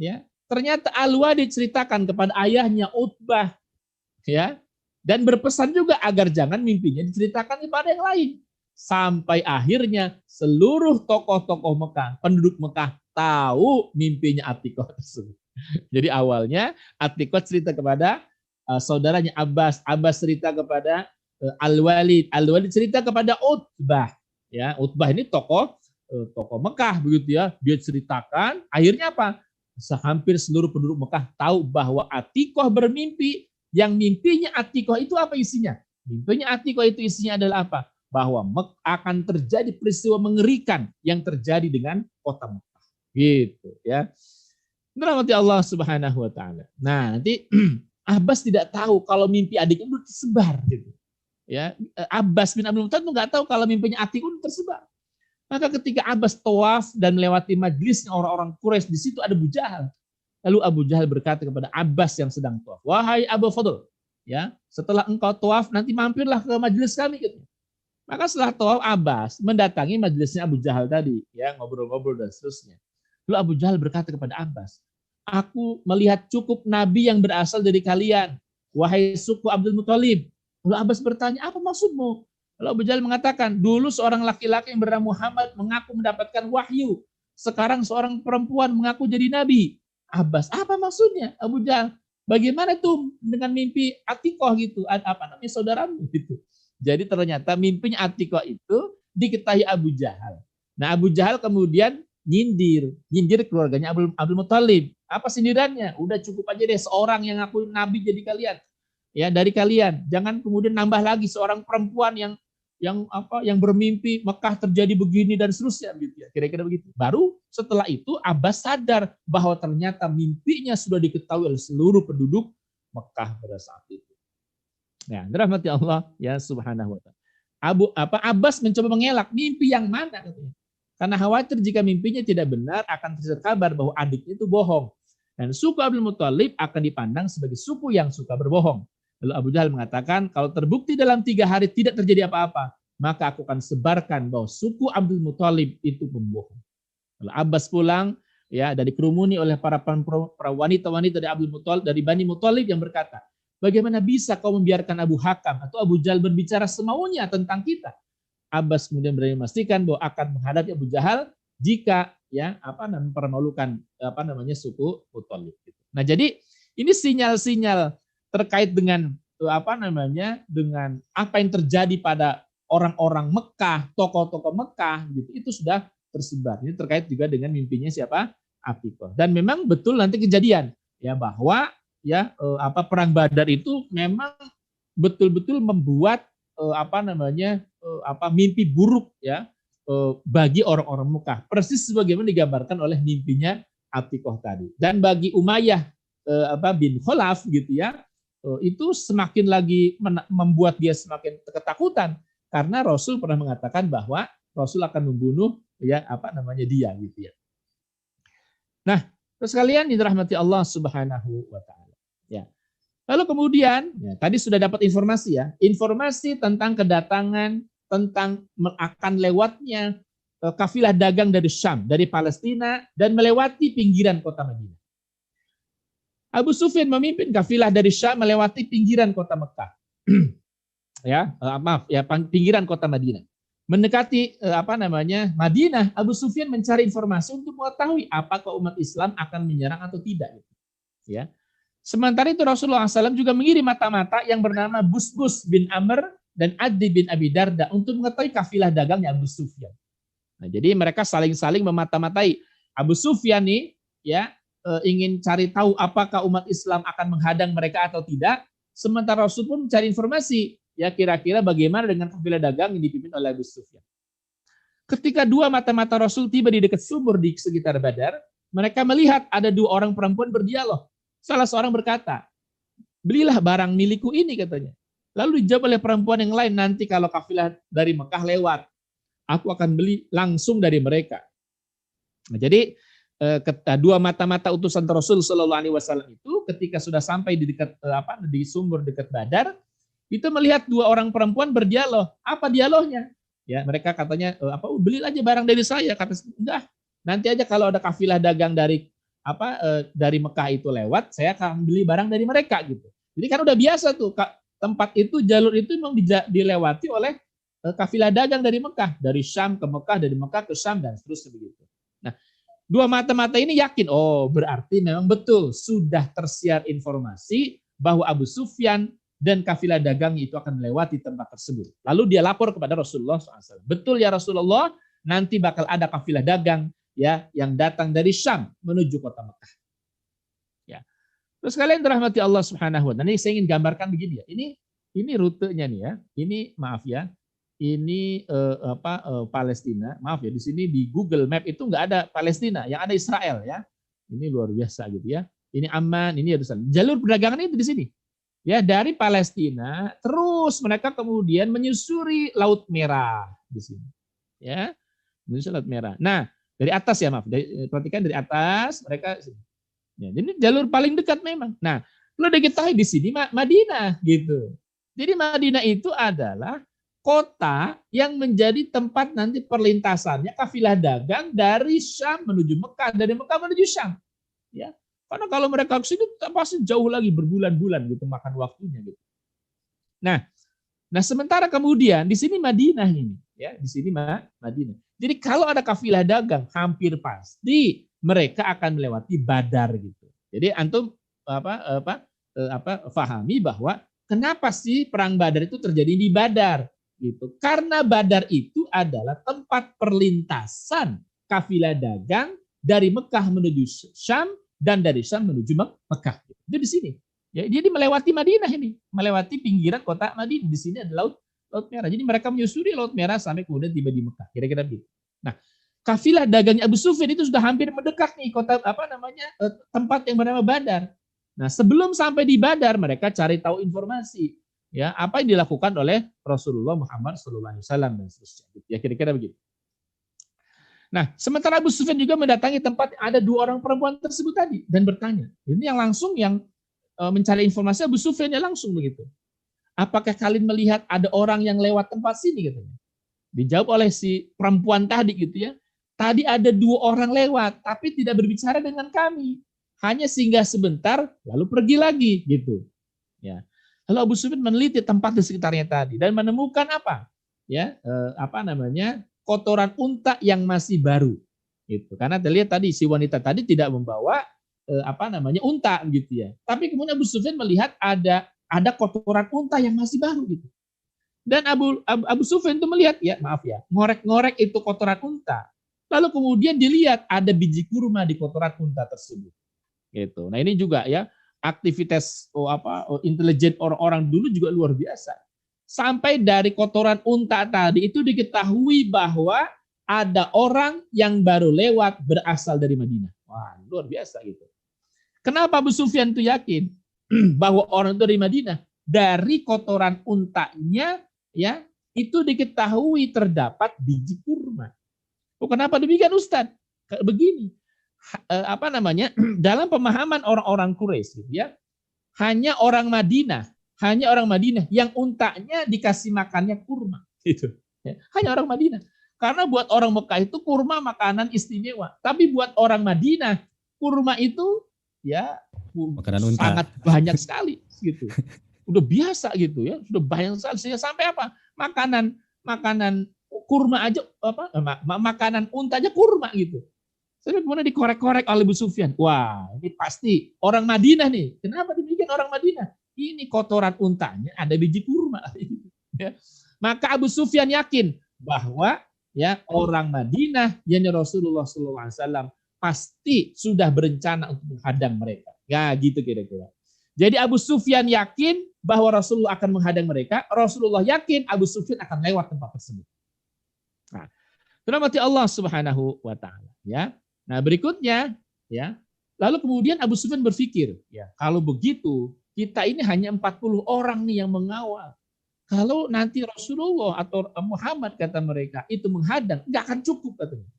Ya, ternyata Al-Walid diceritakan kepada ayahnya Utbah. Ya. Dan berpesan juga agar jangan mimpinya diceritakan kepada yang lain. Sampai akhirnya seluruh tokoh-tokoh Mekah, penduduk Mekah tahu mimpinya Atiqah tersebut. Jadi awalnya Atiqah cerita kepada saudaranya Abbas, Abbas cerita kepada Al-Walid, Al-Walid cerita kepada Utbah. Ya, Utbah ini tokoh Mekah begitu ya. Dia ceritakan, akhirnya apa? Hampir seluruh penduduk Mekah tahu bahwa Atiqah bermimpi. Yang mimpinya Atiqah itu apa isinya? Mimpinya Atiqah itu isinya adalah apa? Bahwa akan terjadi peristiwa mengerikan yang terjadi dengan kota Mekah. Gitu ya. Rahmati Allah Subhanahu wa taala. Nah, nanti Abbas tidak tahu kalau mimpi adiknya itu tersebar gitu. Ya, Abbas bin Abdul Muthalib nggak tahu kalau mimpinya Atiqah itu tersebar. Maka ketika Abbas tawaf dan melewati majelisnya orang-orang Quraisy, di situ ada Abu Jahal. Lalu Abu Jahal berkata kepada Abbas yang sedang tawaf, wahai Abu Fadl, ya setelah engkau tawaf nanti mampirlah ke majelis kami. Gitu. Maka setelah tawaf Abbas mendatangi majelisnya Abu Jahal tadi, ya ngobrol-ngobrol dan seterusnya. Lalu Abu Jahal berkata kepada Abbas, aku melihat cukup nabi yang berasal dari kalian, wahai suku Abdul Muthalib. Lalu Abbas bertanya, apa maksudmu? Lalu Abu Jahal mengatakan, dulu seorang laki-laki yang bernama Muhammad mengaku mendapatkan wahyu. Sekarang seorang perempuan mengaku jadi nabi. Abbas, apa maksudnya? Abu Jahal, bagaimana tuh dengan mimpi Atiqah gitu? Apa namanya saudaramu gitu. Jadi ternyata mimpinya Atiqah itu diketahui Abu Jahal. Nah, Abu Jahal kemudian nyindir keluarganya Abdul Muthalib. Apa sindirannya? Udah cukup aja deh seorang yang ngaku nabi jadi kalian. Ya, dari kalian. Jangan kemudian nambah lagi seorang perempuan yang bermimpi Mekah terjadi begini dan seterusnya gitu ya. Kira-kira begitu. Baru setelah itu Abbas sadar bahwa ternyata mimpinya sudah diketahui oleh seluruh penduduk Mekah pada saat itu. Nah, rahmati Allah ya Subhanahu wa taala. Abbas mencoba mengelak mimpi yang mana katanya. Karena khawatir jika mimpinya tidak benar akan tersiar kabar bahwa adiknya itu bohong. Dan suku Abdul Muthalib akan dipandang sebagai suku yang suka berbohong. Lalu Abu Jahal mengatakan, kalau terbukti dalam 3 hari tidak terjadi apa-apa, maka aku akan sebarkan bahwa suku Abdul Muthalib itu pembohong. Lalu Abbas pulang, ya, dan dikerumuni oleh para wanita-wanita dari Bani Muthalib yang berkata, bagaimana bisa kau membiarkan Abu Hakam atau Abu Jahal berbicara semaunya tentang kita? Abbas kemudian berani memastikan bahwa akan menghadapi Abu Jahal jika mempermalukan suku Muthalib. Nah, jadi ini sinyal-sinyal terkait dengan dengan apa yang terjadi pada orang-orang Mekah, tokoh-tokoh Mekah gitu, itu sudah tersebar. Ini terkait juga dengan mimpinya siapa? Aqiqah. Dan memang betul nanti kejadian ya bahwa ya perang Badar itu memang betul-betul membuat mimpi buruk ya bagi orang-orang Mekah. Persis sebagaimana digambarkan oleh mimpinya Aqiqah tadi. Dan bagi Umayyah bin Khalaf gitu ya, itu semakin lagi membuat dia semakin ketakutan karena Rasul pernah mengatakan bahwa Rasul akan membunuh ya dia gitu ya. Nah, terus kalian dirahmati Allah Subhanahu wa taala. Ya. Lalu kemudian ya, tadi sudah dapat informasi ya, informasi tentang kedatangan, tentang akan lewatnya kafilah dagang dari Syam, dari Palestina dan melewati pinggiran kota Madinah. Abu Sufyan memimpin kafilah dari Syam melewati pinggiran kota Mekah. Pinggiran kota Madinah. Mendekati Madinah, Abu Sufyan mencari informasi untuk mengetahui apakah umat Islam akan menyerang atau tidak. Ya. Sementara itu Rasulullah SAW juga mengirim mata-mata yang bernama Busbus bin Amr dan Adi bin Abi Darda untuk mengetahui kafilah dagangnya Abu Sufyan. Nah, jadi mereka saling-saling memata-matai. Abu Sufyan nih ya ingin cari tahu apakah umat Islam akan menghadang mereka atau tidak. Sementara Rasul pun mencari informasi ya kira-kira bagaimana dengan kafilah dagang yang dipimpin oleh Abu Sufyan. Ketika dua mata-mata Rasul tiba di dekat sumur di sekitar Badar, mereka melihat ada dua orang perempuan berdialog. Salah seorang berkata, belilah barang milikku ini katanya. Lalu dijawab oleh perempuan yang lain, nanti kalau kafilah dari Mekah lewat, aku akan beli langsung dari mereka. Nah, jadi dua mata-mata utusan Rasul Shallallahu Alaihi Wasallam itu ketika sudah sampai di dekat di sumur dekat Badar, itu melihat dua orang perempuan berdialog. Apa dialognya? Ya, mereka katanya beli aja barang dari saya. Kata enggak, nanti aja kalau ada kafilah dagang dari Mekah itu lewat, saya akan beli barang dari mereka gitu. Jadi kan udah biasa tuh tempat itu, jalur itu memang dilewati oleh kafilah dagang dari Mekah, dari Syam ke Mekah, dari Mekah ke Syam dan seterusnya begitu. Nah, dua mata-mata ini yakin, berarti memang betul sudah tersiar informasi bahwa Abu Sufyan dan kafilah dagang itu akan melewati tempat tersebut. Lalu dia lapor kepada Rasulullah SAW. Betul ya Rasulullah, nanti bakal ada kafilah dagang ya yang datang dari Syam menuju kota Mekah. Ya. Terus kalian dirahmati Allah Subhanahu wa taala. Ini saya ingin gambarkan begini ya. Ini rutenya nih ya. Ini maaf ya. Ini Palestina. Maaf ya, di sini di Google Map itu nggak ada Palestina, yang ada Israel ya. Ini luar biasa gitu ya. Ini Amman, ini Yerusalem. Jalur perdagangan itu di sini. Ya, dari Palestina terus mereka kemudian menyusuri Laut Merah di sini. Ya. Menyusuri Laut Merah. Nah, dari atas ya, maaf. Perhatikan dari atas mereka. Ya, ini jalur paling dekat memang. Nah, perlu diketahui di sini Madinah gitu. Jadi Madinah itu adalah kota yang menjadi tempat nanti perlintasannya kafilah dagang dari Syam menuju Mekah, dari Mekah menuju Syam. Ya. Karena kalau mereka ke sini pasti jauh lagi berbulan-bulan gitu makan waktunya gitu. Nah, sementara kemudian di sini Madinah ini, ya, di sini Madinah. Jadi kalau ada kafilah dagang hampir pasti mereka akan melewati Badar gitu. Jadi antum fahami bahwa kenapa sih perang Badar itu terjadi di Badar gitu. Karena Badar itu adalah tempat perlintasan kafilah dagang dari Mekah menuju Syam dan dari Syam menuju Mekah. Itu di sini. Ya, jadi melewati Madinah ini, melewati pinggiran kota Madinah. Di sini ada Laut Merah. Jadi mereka menyusuri Laut Merah sampai kemudian tiba di Mekah. Kira-kira begitu. Nah, kafilah dagangnya Abu Sufyan itu sudah hampir mendekat nih kota tempat yang bernama Badar. Nah, sebelum sampai di Badar mereka cari tahu informasi ya apa yang dilakukan oleh Rasulullah Muhammad SAW dan seterusnya. Ya kira-kira begitu. Nah, sementara Abu Sufyan juga mendatangi tempat yang ada dua orang perempuan tersebut tadi dan bertanya. Ini yang mencari informasi Abu Sufyan ya langsung begitu. Apakah kalian melihat ada orang yang lewat tempat sini katanya? Dijawab oleh si perempuan tadi gitu ya. Tadi ada dua orang lewat tapi tidak berbicara dengan kami. Hanya singgah sebentar lalu pergi lagi gitu. Ya. Lalu Abu Sufyan meneliti tempat di sekitarnya tadi dan menemukan apa? Ya, kotoran unta yang masih baru gitu. Karena terlihat tadi si wanita tadi tidak membawa unta gitu ya. Tapi kemudian Abu Sufyan melihat ada kotoran unta yang masih baru gitu. Dan Abu Sufyan itu melihat ya, maaf ya, ngorek-ngorek itu kotoran unta. Lalu kemudian dilihat ada biji kurma di kotoran unta tersebut. Gitu. Nah ini juga ya aktivitas intelijen orang-orang dulu juga luar biasa. Sampai dari kotoran unta tadi itu diketahui bahwa ada orang yang baru lewat berasal dari Madinah. Wah, luar biasa gitu. Kenapa Abu Sufyan itu yakin bahwa orang itu dari Madinah? Dari kotoran untanya ya, itu diketahui terdapat biji kurma. Oh, kenapa demikian Ustadz? Begini, dalam pemahaman orang-orang Quraisy gitu ya, hanya orang Madinah yang untanya dikasih makannya kurma gitu. Ya, hanya orang Madinah. Karena buat orang Mekah itu kurma makanan istimewa, tapi buat orang Madinah kurma itu ya
makanan unta.
Sangat banyak sekali gitu. Udah biasa gitu ya, sudah banyak sekali sampai apa? Makanan kurma aja makanan unta aja kurma gitu. Saya kemudian dikorek-korek oleh Abu Sufyan. Wah, ini pasti orang Madinah nih. Kenapa demikian orang Madinah? Ini kotoran untanya ada biji kurma. Ya. Maka Abu Sufyan yakin bahwa ya orang Madinah, yakni Rasulullah SAW pasti sudah berencana untuk menghadang mereka. Ya, gitu kira-kira. Jadi Abu Sufyan yakin bahwa Rasulullah akan menghadang mereka. Rasulullah yakin Abu Sufyan akan lewat tempat tersebut. Nah, rahmati Allah Subhanahu wa taala, ya. Nah, berikutnya ya. Lalu kemudian Abu Sufyan berpikir, ya, kalau begitu kita ini hanya 40 orang nih yang mengawal. Kalau nanti Rasulullah atau Muhammad kata mereka itu menghadang, nggak akan cukup katanya.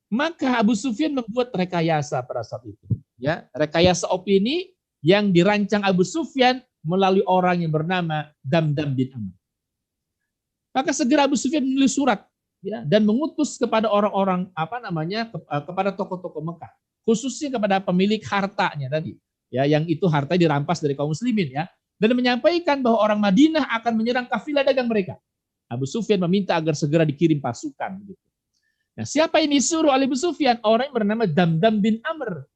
Maka Abu Sufyan membuat rekayasa pada saat itu, ya, rekayasa opini yang dirancang Abu Sufyan melalui orang yang bernama Damdam bin Amr. Maka segera Abu Sufyan menulis surat ya, dan mengutus kepada orang-orang kepada tokoh-tokoh Mekah, khususnya kepada pemilik hartanya tadi, ya, yang itu harta dirampas dari kaum muslimin ya, dan menyampaikan bahwa orang Madinah akan menyerang kafilah dagang mereka. Abu Sufyan meminta agar segera dikirim pasukan. Gitu. Nah, siapa ini disuruh oleh Abu Sufyan? Orang yang bernama Damdam bin Amr.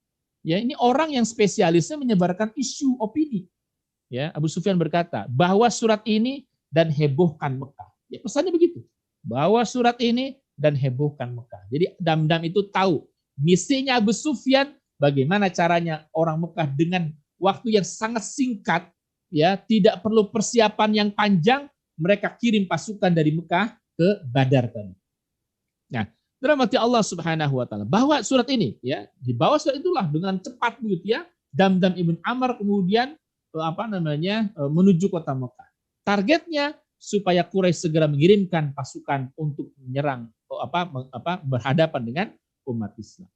Ya, ini orang yang spesialisnya menyebarkan isu opini. Ya, Abu Sufyan berkata bahwa surat ini dan hebohkan Mekah. Ya, pesannya begitu. Bawa surat ini dan hebohkan Mekah. Jadi Damdam itu tahu misinya Abu Sufyan, bagaimana caranya orang Mekah dengan waktu yang sangat singkat, ya, tidak perlu persiapan yang panjang, mereka kirim pasukan dari Mekah ke Badar tadi. Nah, rahmati Allah Subhanahu wa taala. Bawa surat ini, ya, dibawa surat itulah dengan cepat begitu ya. Damdam ibn Amr kemudian menuju kota Mekah. Targetnya supaya Quraisy segera mengirimkan pasukan untuk menyerang berhadapan dengan umat Islam.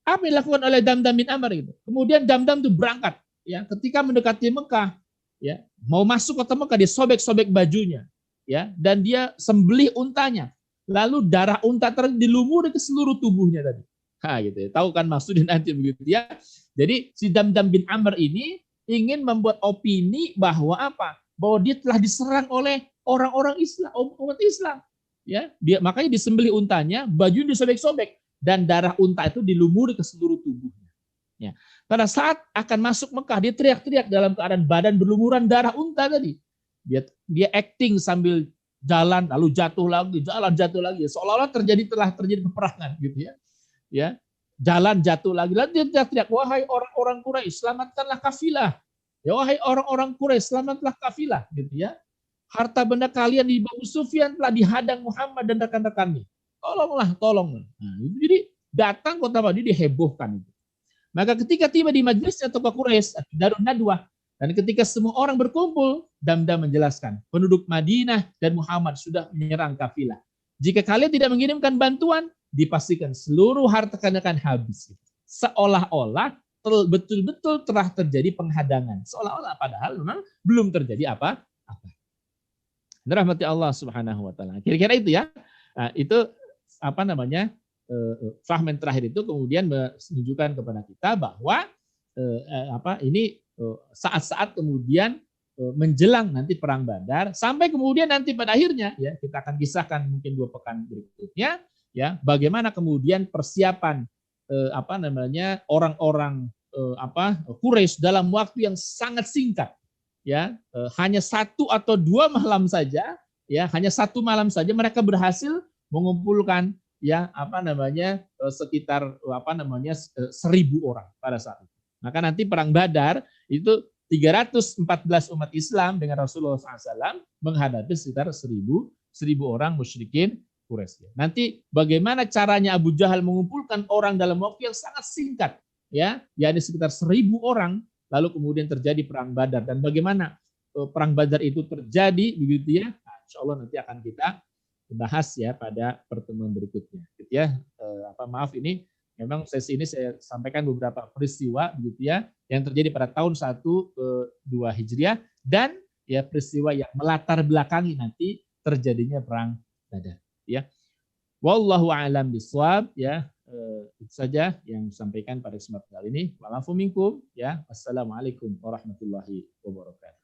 Apa yang dilakukan oleh Damdam bin Amr itu? Kemudian Damdam itu berangkat, ya, ketika mendekati Mekah, ya, mau masuk kota Mekah, dia sobek-sobek bajunya, ya, dan dia sembelih untanya. Lalu darah unta dilumuri ke seluruh tubuhnya tadi. Gitu ya. Tahu kan maksudnya nanti begitu ya. Jadi si Damdam bin Amr ini ingin membuat opini bahwa apa? Bahwa dia telah diserang oleh orang-orang Islam, umat Islam. Ya, makanya disembelih untanya, bajunya disobek-sobek dan darah unta itu dilumuri ke seluruh tubuhnya. Ya. Pada saat akan masuk Mekah, dia teriak-teriak dalam keadaan badan berlumuran darah unta tadi. Dia acting sambil jalan lalu jatuh lagi, seolah-olah telah terjadi peperangan gitu ya. Ya. Jalan jatuh lagi, lalu dia teriak-teriak, wahai orang-orang Quraisy, selamatkanlah kafilah. Ya, wahai orang-orang Quraisy, selamatlah kafilah, gitu ya. Harta benda kalian di Abu Sufyan telah dihadang Muhammad dan rekan-rekannya. Tolonglah. Nah, jadi datang kota Madinah dihebohkan itu. Maka ketika tiba di majelisnya tokoh Quraisy, Darun Nadwah, dan ketika semua orang berkumpul, Damdam menjelaskan, penduduk Madinah dan Muhammad sudah menyerang kafilah. Jika kalian tidak mengirimkan bantuan, dipastikan seluruh harta kalian akan habis. Seolah-olah betul-betul telah terjadi penghadangan. Seolah-olah padahal memang belum terjadi apa-apa. Rahmati Allah Subhanahu wa taala. Kira-kira itu ya. Nah, itu fragmen terakhir itu kemudian menunjukkan kepada kita bahwa ini saat-saat kemudian menjelang nanti perang Badar sampai kemudian nanti pada akhirnya ya kita akan kisahkan mungkin 2 pekan berikutnya ya bagaimana kemudian persiapan orang-orang Quraisy dalam waktu yang sangat singkat ya hanya 1 atau 2 malam saja ya hanya 1 malam saja mereka berhasil mengumpulkan ya sekitar 1.000 orang pada saat itu. Maka nanti perang Badar itu 314 umat Islam dengan Rasulullah SAW menghadapi sekitar 1.000 orang musyrikin Quraisy. Nanti bagaimana caranya Abu Jahal mengumpulkan orang dalam waktu yang sangat singkat, ya, yakni sekitar 1.000 orang, lalu kemudian terjadi perang Badar, dan bagaimana perang Badar itu terjadi, begitu ya. Nah, insya Allah nanti akan kita bahas ya pada pertemuan berikutnya, gitu ya. Maaf ini memang sesi ini saya sampaikan beberapa peristiwa, begitu ya, yang terjadi pada tahun 1-2 Hijriah, dan ya peristiwa yang melatar belakangi nanti terjadinya perang Badar, ya. Wallahu a'lam bishawab, ya. Itu saja yang disampaikan pada kesempatan kali ini. Wa'alafu minkum, ya. Wassalamualaikum warahmatullahi wabarakatuh.